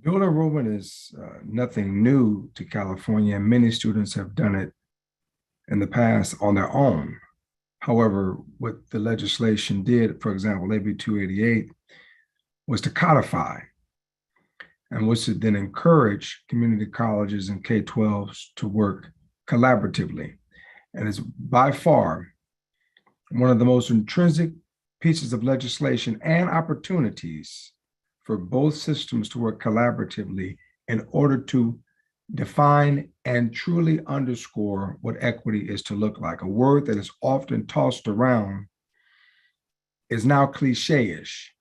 Dual enrollment is nothing new to California, and many students have done it in the past on their own. However, what the legislation did, for example, AB 288, was to codify and was to then encourage community colleges and K-12s to work collaboratively. And it's by far one of the most intrinsic pieces of legislation and opportunities for both systems to work collaboratively in order to define and truly underscore what equity is to look like. A word that is often tossed around is now cliche-ish.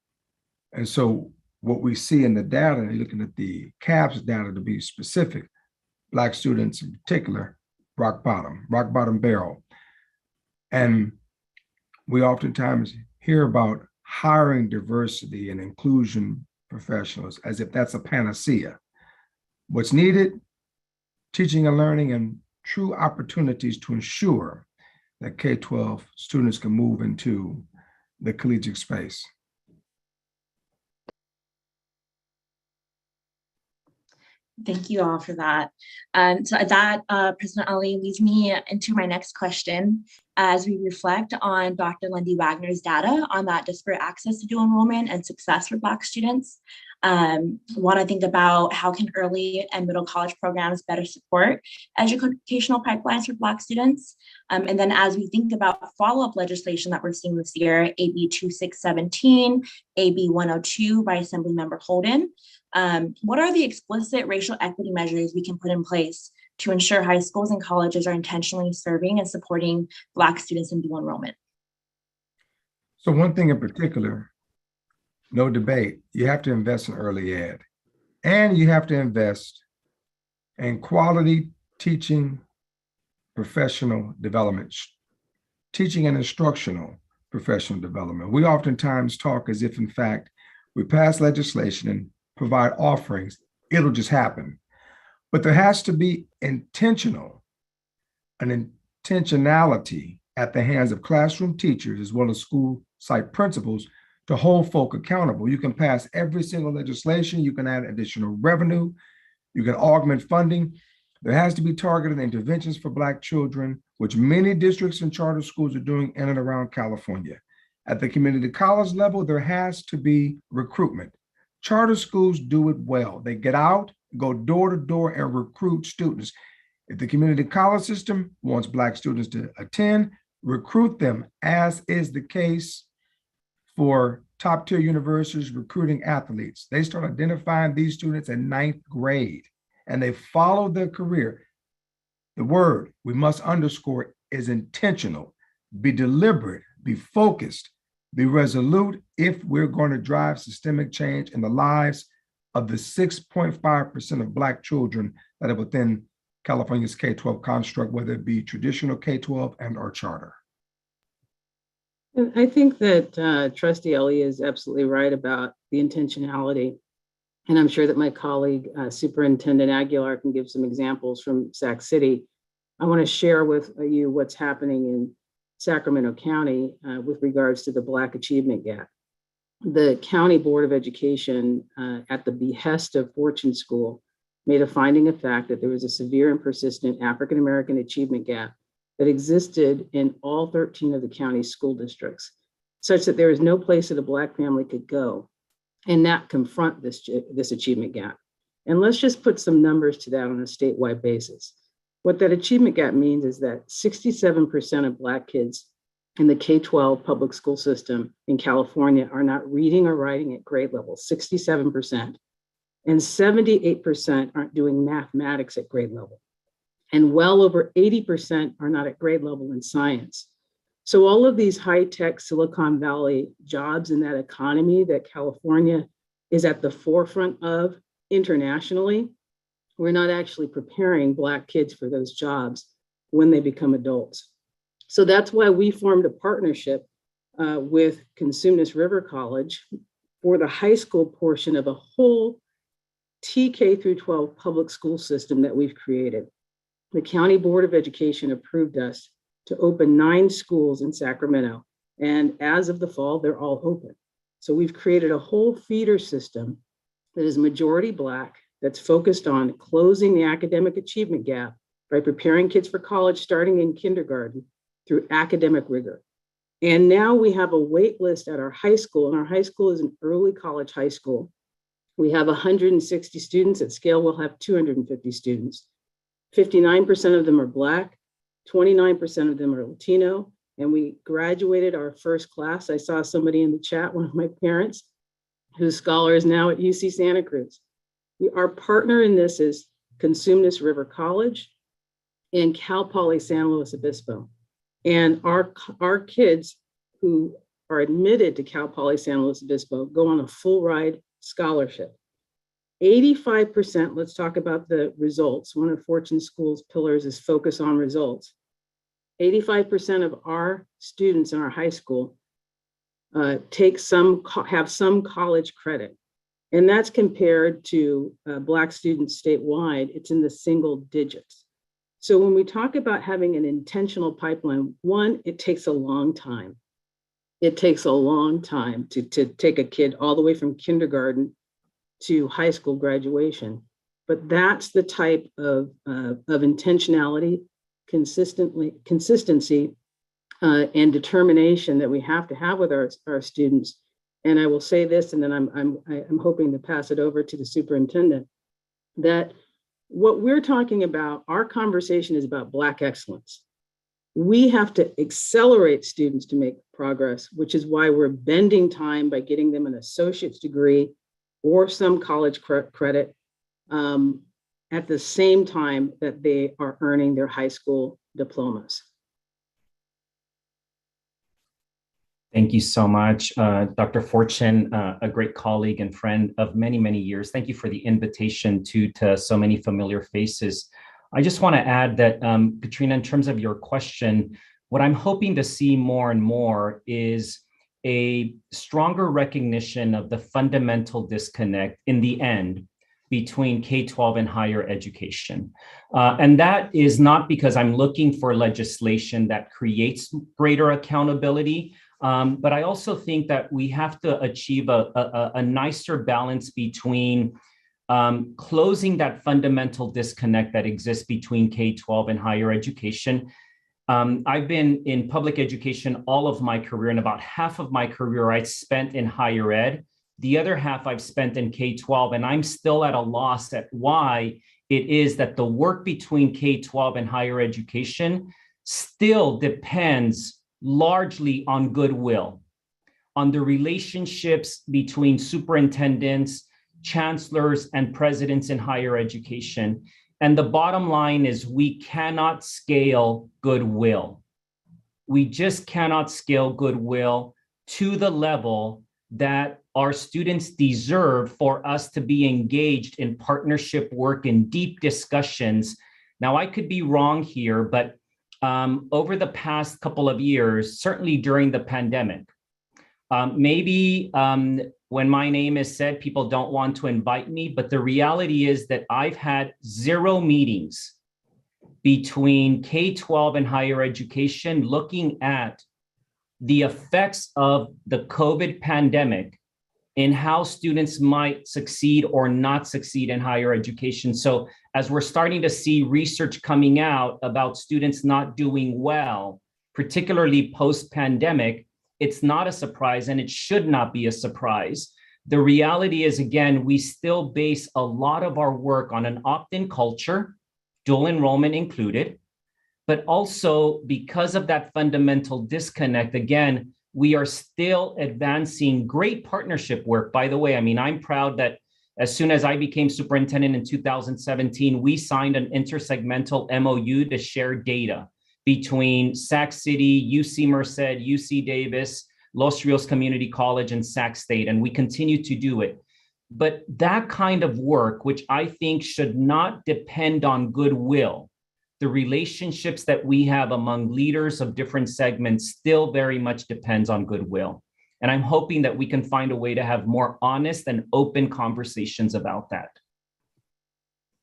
And so what we see in the data, and looking at the CAPS data to be specific, Black students in particular, rock bottom barrel. And we oftentimes hear about hiring diversity and inclusion professionals as if that's a panacea. What's needed? Teaching and learning and true opportunities to ensure that K-12 students can move into the collegiate space. Thank you all for that. So that, President Ali, leads me into my next question as we reflect on Dr. Lundy Wagner's data on that disparate access to dual enrollment and success for Black students. Want to think about how can early and middle college programs better support educational pipelines for Black students. And then as we think about follow-up legislation that we're seeing this year, AB 2617, AB 102 by Assemblymember Holden, what are the explicit racial equity measures we can put in place to ensure high schools and colleges are intentionally serving and supporting Black students in dual enrollment? So one thing in particular, no debate, you have to invest in early ed, and you have to invest in quality teaching professional development, teaching and instructional professional development. We oftentimes talk as if, in fact, we pass legislation and provide offerings, it'll just happen. But there has to be an intentionality at the hands of classroom teachers as well as school site principals to hold folk accountable. You can pass every single legislation, you can add additional revenue, you can augment funding. There has to be targeted interventions for Black children, which many districts and charter schools are doing in and around California. At the community college level, there has to be recruitment. Charter schools do it well. They get out, go door to door and recruit students. If the community college system wants Black students to attend, recruit them, as is the case for top tier universities recruiting athletes. They start identifying these students in 9th grade and they follow their career. The word we must underscore is intentional. Be deliberate, be focused, be resolute if we're going to drive systemic change in the lives of the 6.5% of Black children that are within California's K-12 construct, whether it be traditional K-12 and or charter. And I think that Trustee Ellie is absolutely right about the intentionality. And I'm sure that my colleague, Superintendent Aguilar, can give some examples from Sac City. I want to share with you what's happening in Sacramento County with regards to the Black Achievement Gap. The County Board of Education, at the behest of Fortune School, made a finding of fact that there was a severe and persistent African-American achievement gap that existed in all 13 of the county's school districts, such that there is no place that a Black family could go and not confront this achievement gap. And let's just put some numbers to that on a statewide basis. What that achievement gap means is that 67% of Black kids in the K-12 public school system in California are not reading or writing at grade level, 67%. And 78% aren't doing mathematics at grade level. And well over 80% are not at grade level in science. So all of these high-tech Silicon Valley jobs in that economy that California is at the forefront of internationally, we're not actually preparing Black kids for those jobs when they become adults. So that's why we formed a partnership with Cosumnes River College for the high school portion of a whole TK through 12 public school system that we've created. The County Board of Education approved us to open 9 schools in Sacramento. And as of the fall, they're all open. So we've created a whole feeder system that is majority Black, that's focused on closing the academic achievement gap by preparing kids for college starting in kindergarten through academic rigor. And now we have a wait list at our high school, and our high school is an early college high school. We have 160 students. At scale, we'll have 250 students. 59% of them are Black, 29% of them are Latino, and we graduated our first class. I saw somebody in the chat, one of my parents, whose scholar is now at UC Santa Cruz. Our partner in this is Cosumnes River College and Cal Poly San Luis Obispo. And our kids who are admitted to Cal Poly San Luis Obispo go on a full ride scholarship. 85%, let's talk about the results. One of Fortune School's pillars is focus on results. 85% of our students in our high school have some college credit. And that's compared to Black students statewide, it's in the single digits. So when we talk about having an intentional pipeline, one, it takes a long time. It takes a long time to take a kid all the way from kindergarten to high school graduation. But that's the type of intentionality, consistency, and determination that we have to have with our students and I will say this, and then I'm hoping to pass it over to the superintendent, that what we're talking about, our conversation is about Black excellence. We have to accelerate students to make progress, which is why we're bending time by getting them an associate's degree or some college credit at the same time that they are earning their high school diplomas. Thank you so much, Dr. Fortune, a great colleague and friend of many, many years. Thank you for the invitation to so many familiar faces. I just want to add that, Katrina, in terms of your question, what I'm hoping to see more and more is a stronger recognition of the fundamental disconnect in the end between K-12 and higher education. And that is not because I'm looking for legislation that creates greater accountability, but I also think that we have to achieve a nicer balance between closing that fundamental disconnect that exists between K-12 and higher education. I've been in public education all of my career, and about half of my career I spent in higher ed. The other half I've spent in K-12, and I'm still at a loss at why it is that the work between K-12 and higher education still depends largely on goodwill, on the relationships between superintendents, chancellors, and presidents in higher education. And the bottom line is we cannot scale goodwill. We just cannot scale goodwill to the level that our students deserve for us to be engaged in partnership work and deep discussions. Now, I could be wrong here, but over the past couple of years, certainly during the pandemic, maybe when my name is said, people don't want to invite me, but the reality is that I've had 0 meetings between K-12 and higher education looking at the effects of the COVID pandemic in how students might succeed or not succeed in higher education. So as we're starting to see research coming out about students not doing well, particularly post-pandemic, it's not a surprise, and it should not be a surprise. The reality is, again, we still base a lot of our work on an opt-in culture, dual enrollment included, but also because of that fundamental disconnect, again, we are still advancing great partnership work. By the way, I mean, I'm proud that as soon as I became superintendent in 2017, we signed an intersegmental MOU to share data between Sac City, UC Merced, UC Davis, Los Rios Community College, and Sac State, and we continue to do it. But that kind of work, which I think should not depend on goodwill, the relationships that we have among leaders of different segments still very much depends on goodwill. And I'm hoping that we can find a way to have more honest and open conversations about that.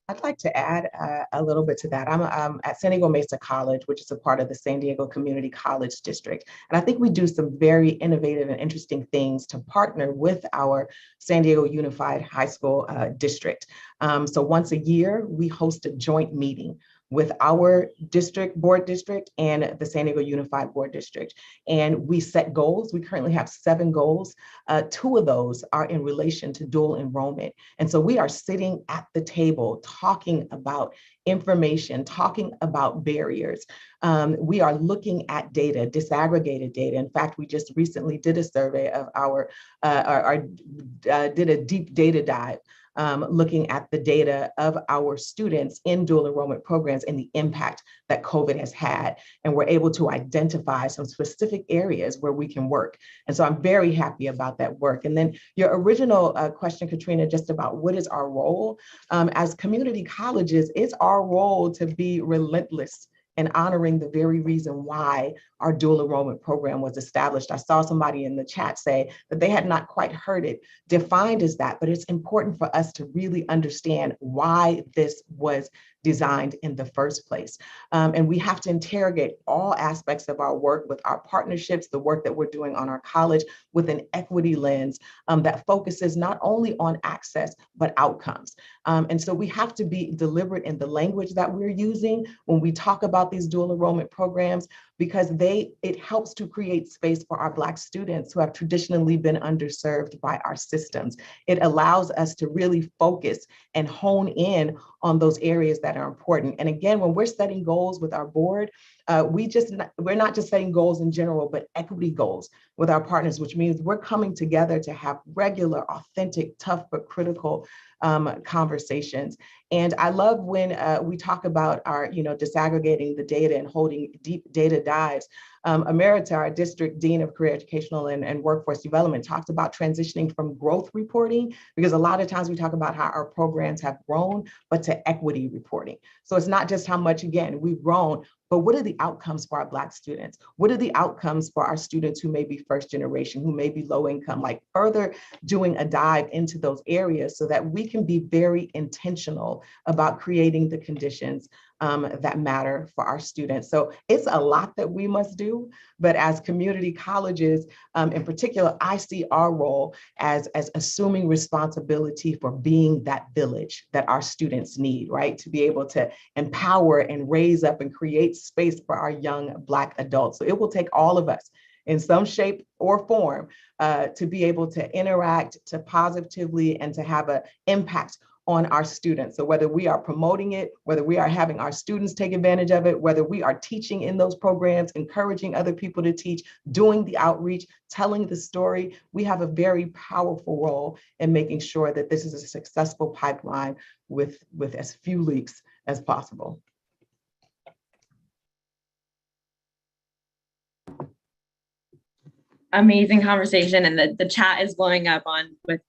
I'd like to add a little bit to that. I'm at San Diego Mesa College, which is a part of the San Diego Community College District. And I think we do some very innovative and interesting things to partner with our San Diego Unified High School District. So once a year, we host a joint meeting with our board district and the San Diego Unified Board District. And we set goals. We currently have 7 goals. 2 of those are in relation to dual enrollment. And so we are sitting at the table talking about information, talking about barriers. We are looking at data, disaggregated data. In fact, we just recently did a survey of did a deep data dive looking at the data of our students in dual enrollment programs and the impact that COVID has had. And we're able to identify some specific areas where we can work. And so I'm very happy about that work. And then your original question, Katrina, just about what is our role? As community colleges, it's our role to be relentless and honoring the very reason why our dual enrollment program was established. I saw somebody in the chat say that they had not quite heard it defined as that, but it's important for us to really understand why this was designed in the first place. And we have to interrogate all aspects of our work with our partnerships, the work that we're doing on our college with an equity lens that focuses not only on access, but outcomes. And so we have to be deliberate in the language that we're using when we talk about these dual enrollment programs, because it helps to create space for our Black students who have traditionally been underserved by our systems. It allows us to really focus and hone in on those areas that are important. And again, when we're setting goals with our board, we're not just setting goals in general, but equity goals with our partners, which means we're coming together to have regular, authentic, tough, but critical conversations. And I love when we talk about our, disaggregating the data and holding deep data dives. Emerita, our district dean of career educational and workforce development, talked about transitioning from growth reporting, because a lot of times we talk about how our programs have grown, but to equity reporting. So it's not just how much, again, we've grown, but what are the outcomes for our Black students? What are the outcomes for our students who may be first generation, who may be low income, like further doing a dive into those areas so that we can be very intentional about creating the conditions that matter for our students. So it's a lot that we must do, but as community colleges in particular, I see our role as assuming responsibility for being that village that our students need, right? To be able to empower and raise up and create space for our young Black adults. So it will take all of us in some shape or form to be able to interact, to positively, and to have an impact on our students. So whether we are promoting it, whether we are having our students take advantage of it, whether we are teaching in those programs, encouraging other people to teach, doing the outreach, telling the story, we have a very powerful role in making sure that this is a successful pipeline with as few leaks as possible. Amazing conversation, and the chat is blowing up with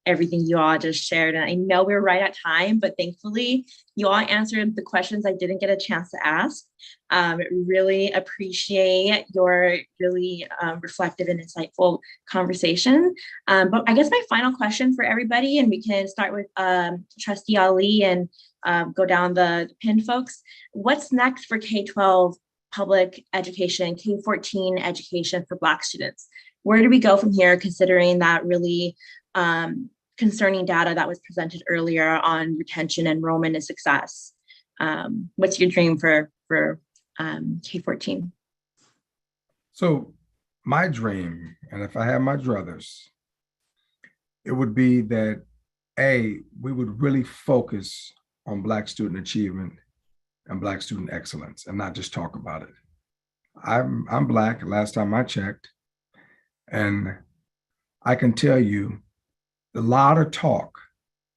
everything you all just shared. And I know we're right at time, but thankfully you all answered the questions I didn't get a chance to ask. Really appreciate your really reflective and insightful conversation. But I guess my final question for everybody, and we can start with Trustee Ali and go down the pin folks. What's next for K-12 public education, K-14 education for Black students? Where do we go from here, considering that really concerning data that was presented earlier on retention, enrollment, and success? What's your dream for K-14? So my dream, and if I had my druthers, it would be that, we would really focus on Black student achievement and Black student excellence and not just talk about it. I'm Black, last time I checked, and I can tell you a lot of talk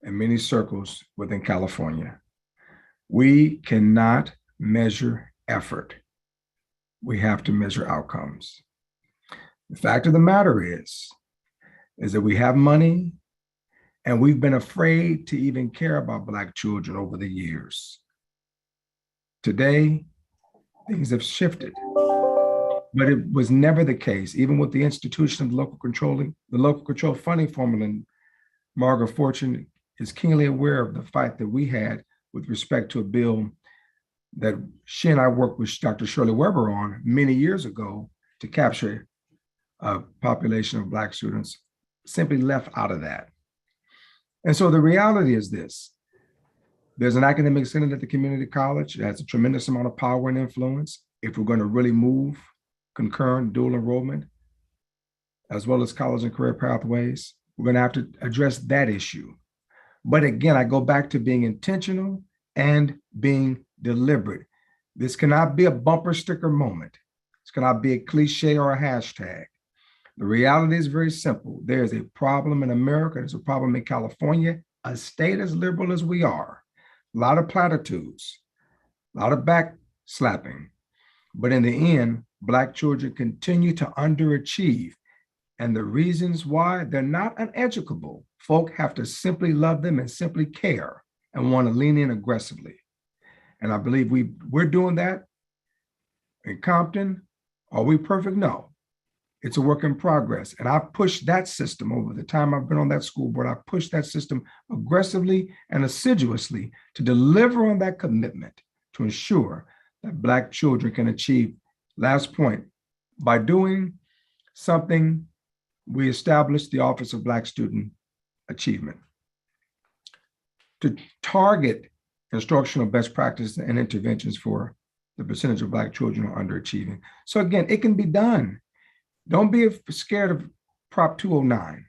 in many circles within California. We cannot measure effort. We have to measure outcomes. The fact of the matter is that we have money and we've been afraid to even care about Black children over the years. Today, things have shifted, but it was never the case, even with the institution of the local control funding formula. And Margaret Fortune is keenly aware of the fight that we had with respect to a bill that she and I worked with Dr. Shirley Weber on many years ago to capture a population of Black students, simply left out of that. And so the reality is this: there's an academic senate at the community college that has a tremendous amount of power and influence. If we're going to really move concurrent dual enrollment, as well as college and career pathways, we're going to have to address that issue. But again, I go back to being intentional and being deliberate. This cannot be a bumper sticker moment. This cannot be a cliche or a hashtag. The reality is very simple. There is a problem in America. There's a problem in California, a state as liberal as we are. A lot of platitudes, a lot of backslapping. But in the end, Black children continue to underachieve. And the reasons why, they're not uneducable. Folk have to simply love them and simply care and want to lean in aggressively. And I believe we're doing that in Compton. Are we perfect? No. It's a work in progress. And I've pushed that system over the time I've been on that school board. I've pushed that system aggressively and assiduously to deliver on that commitment to ensure that Black children can achieve. Last point, by doing something, we established the Office of Black Student Achievement to target instructional best practices and interventions for the percentage of Black children are underachieving. So again, it can be done. Don't be scared of Prop 209.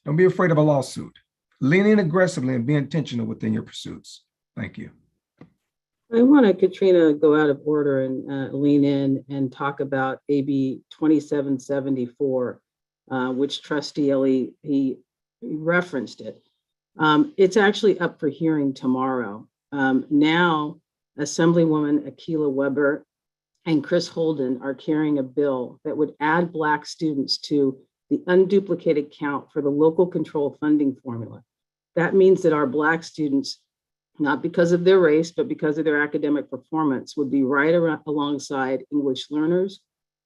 Don't be afraid of a lawsuit. Lean in aggressively and be intentional within your pursuits. Thank you. I want to, Katrina, go out of order and lean in and talk about AB 2774, which Trustee Ellie, he referenced it. It's actually up for hearing tomorrow. Now, Assemblywoman Aguilar Weber and Chris Holden are carrying a bill that would add Black students to the unduplicated count for the local control funding formula. That means that our Black students, not because of their race, but because of their academic performance, would be right alongside English learners,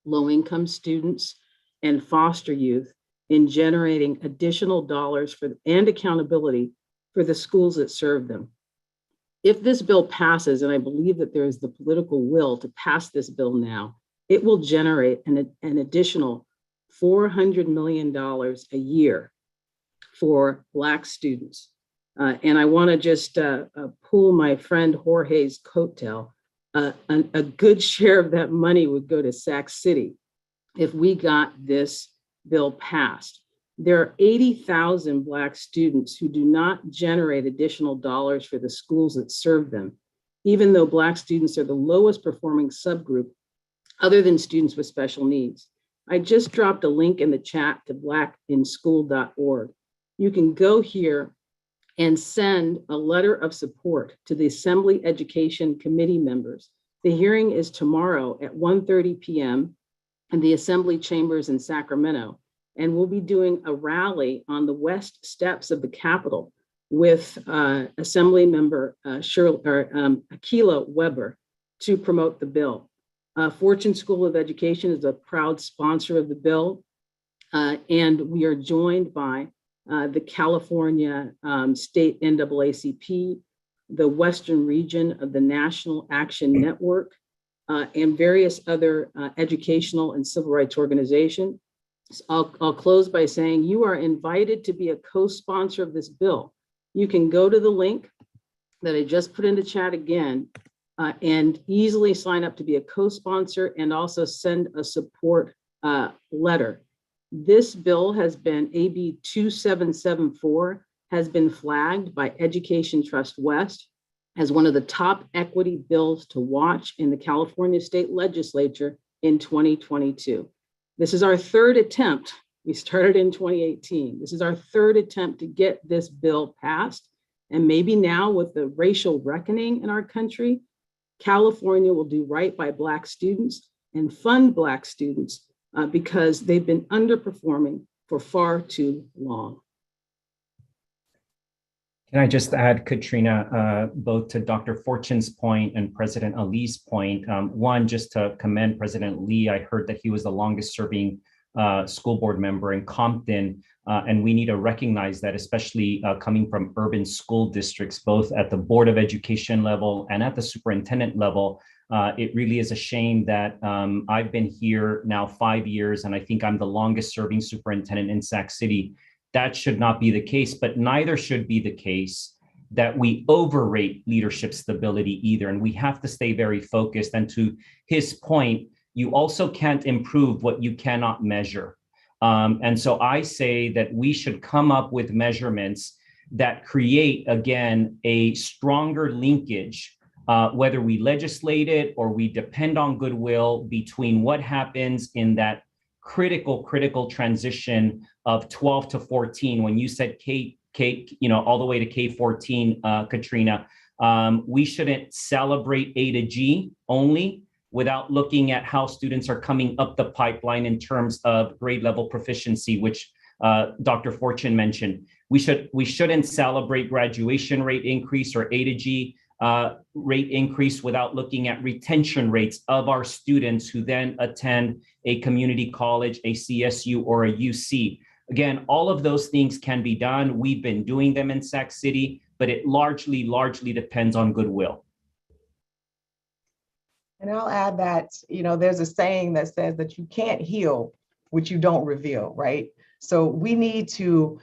low-income students, and foster youth in generating additional dollars and accountability for the schools that serve them. If this bill passes, and I believe that there is the political will to pass this bill now, it will generate an additional $400 million a year for Black students. And I want to just pull my friend Jorge's coattail. A good share of that money would go to Sac City if we got this bill passed. There are 80,000 Black students who do not generate additional dollars for the schools that serve them, even though Black students are the lowest performing subgroup other than students with special needs. I just dropped a link in the chat to blackinschool.org. You can go here and send a letter of support to the Assembly Education Committee members. The hearing is tomorrow at 1:30 p.m. in the Assembly Chambers in Sacramento. And we'll be doing a rally on the west steps of the Capitol with Assembly Member Aguilar Weber to promote the bill. Fortune School of Education is a proud sponsor of the bill, and we are joined by the California State NAACP, the Western region of the National Action Network, and various other educational and civil rights organizations. I'll close by saying you are invited to be a co-sponsor of this bill. You can go to the link that I just put into chat again and easily sign up to be a co-sponsor and also send a support letter. This bill has been, AB 2774, has been flagged by Education Trust West as one of the top equity bills to watch in the California State Legislature in 2022. This is our third attempt. We started in 2018. This is our third attempt to get this bill passed. And maybe now with the racial reckoning in our country, California will do right by Black students and fund Black students because they've been underperforming for far too long. Can I just add, Katrina, both to Dr. Fortune's point and President Ali's point? One, just to commend President Lee, I heard that he was the longest serving school board member in Compton, and we need to recognize that, especially coming from urban school districts, both at the Board of Education level and at the superintendent level. It really is a shame that I've been here now 5 years, and I think I'm the longest serving superintendent in Sac City. That should not be the case, but neither should be the case that we overrate leadership stability either. And we have to stay very focused. And to his point, you also can't improve what you cannot measure. And so I say that we should come up with measurements that create, again, a stronger linkage, whether we legislate it or we depend on goodwill between what happens in that critical transition of 12 to 14. When you said K, all the way to K14, Katrina, we shouldn't celebrate A to G only without looking at how students are coming up the pipeline in terms of grade level proficiency, which Dr. Fortune mentioned. We shouldn't celebrate graduation rate increase or A to G rate increase without looking at retention rates of our students who then attend a community college, a CSU, or a UC. Again, all of those things can be done. We've been doing them in Sac City, but it largely depends on goodwill. And I'll add that, there's a saying that says that you can't heal what you don't reveal, right? So we need to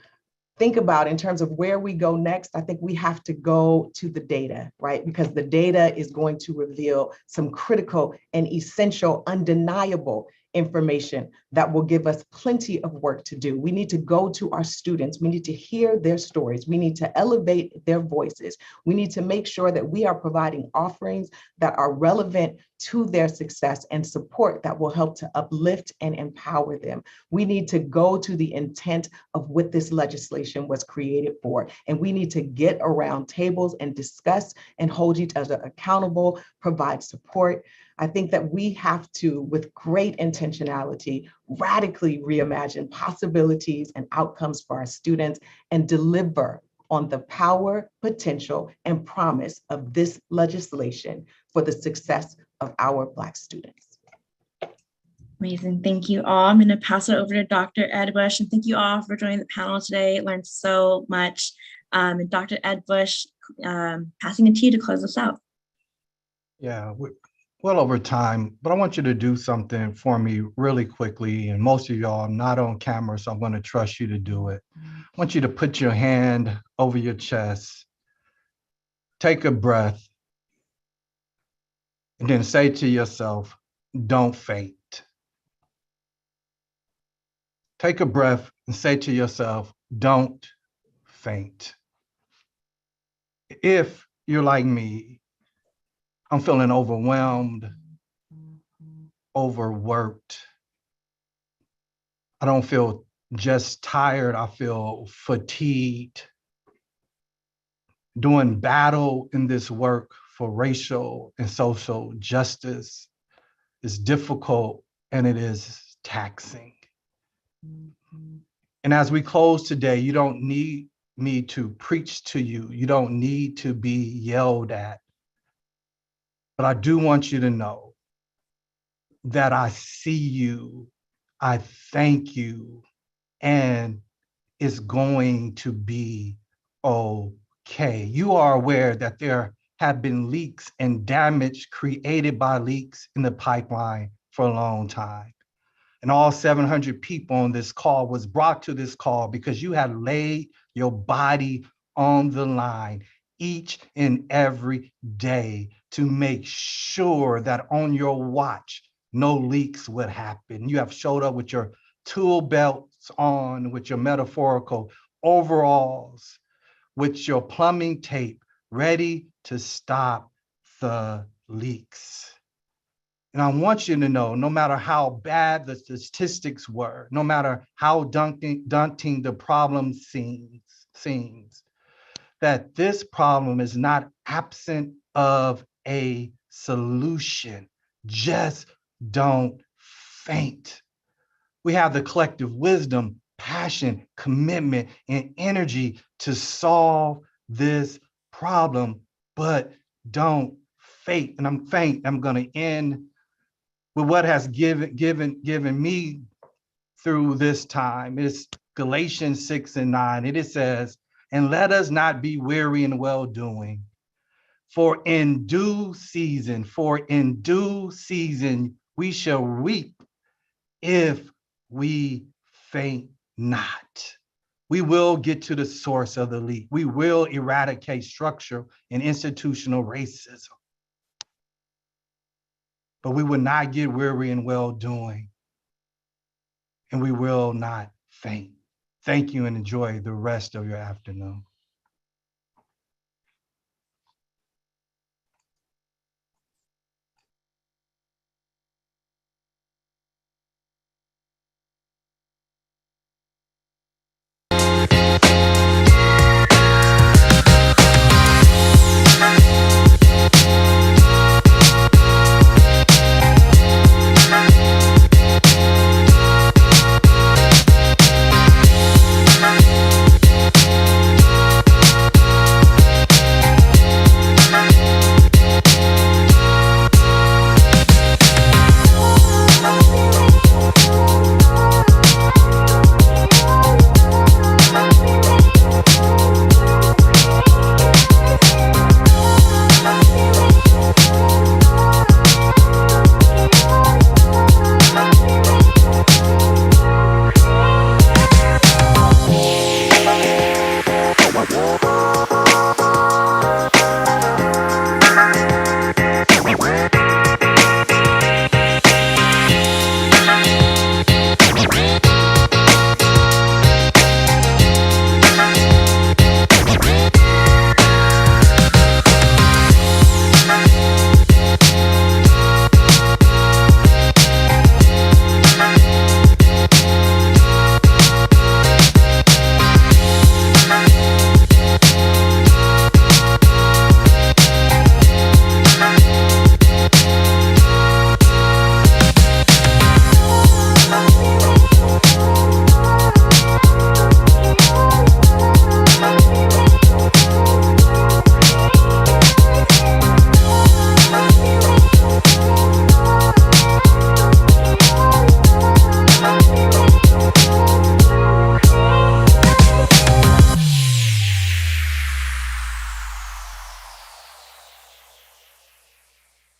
think about in terms of where we go next, I think we have to go to the data, right? Because the data is going to reveal some critical and essential, undeniable information that will give us plenty of work to do. We need to go to our students. We need to hear their stories. We need to elevate their voices. We need to make sure that we are providing offerings that are relevant to their success and support that will help to uplift and empower them. We need to go to the intent of what this legislation was created for. And we need to get around tables and discuss and hold each other accountable, provide support. I think that we have to, with great intentionality, radically reimagine possibilities and outcomes for our students and deliver on the power, potential, and promise of this legislation for the success of our Black students. Amazing. Thank you all. I'm going to pass it over to Dr. Ed Bush, and thank you all for joining the panel today. Learned so much. And Dr. Ed Bush, passing it to you to close us out. Yeah, well over time, but I want you to do something for me really quickly. And most of y'all, I'm not on camera, so I'm going to trust you to do it. I want you to put your hand over your chest, take a breath, and then say to yourself, don't faint. Take a breath and say to yourself, don't faint. If you're like me, I'm feeling overwhelmed, overworked. I don't feel just tired, I feel fatigued. Doing battle in this work for racial and social justice is difficult and it is taxing. And as we close today, you don't need me to preach to you. You don't need to be yelled at. But I do want you to know that I see you, I thank you, and it's going to be okay. You are aware that there have been leaks and damage created by leaks in the pipeline for a long time. And all 700 people on this call was brought to this call because you had laid your body on the line each and every day to make sure that on your watch, no leaks would happen. You have showed up with your tool belts on, with your metaphorical overalls, with your plumbing tape, ready to stop the leaks. And I want you to know, no matter how bad the statistics were, no matter how daunting the problem seems, that this problem is not absent of a solution. Just don't faint. We have the collective wisdom, passion, commitment, and energy to solve this problem, but don't faint. And I'm going to end with what has given me through this time. It's Galatians 6:9. It says, and let us not be weary in well-doing, for in due season, we shall reap if we faint not. We will get to the source of the leak. We will eradicate structural and institutional racism. But we will not get weary in well-doing, and we will not faint. Thank you and enjoy the rest of your afternoon.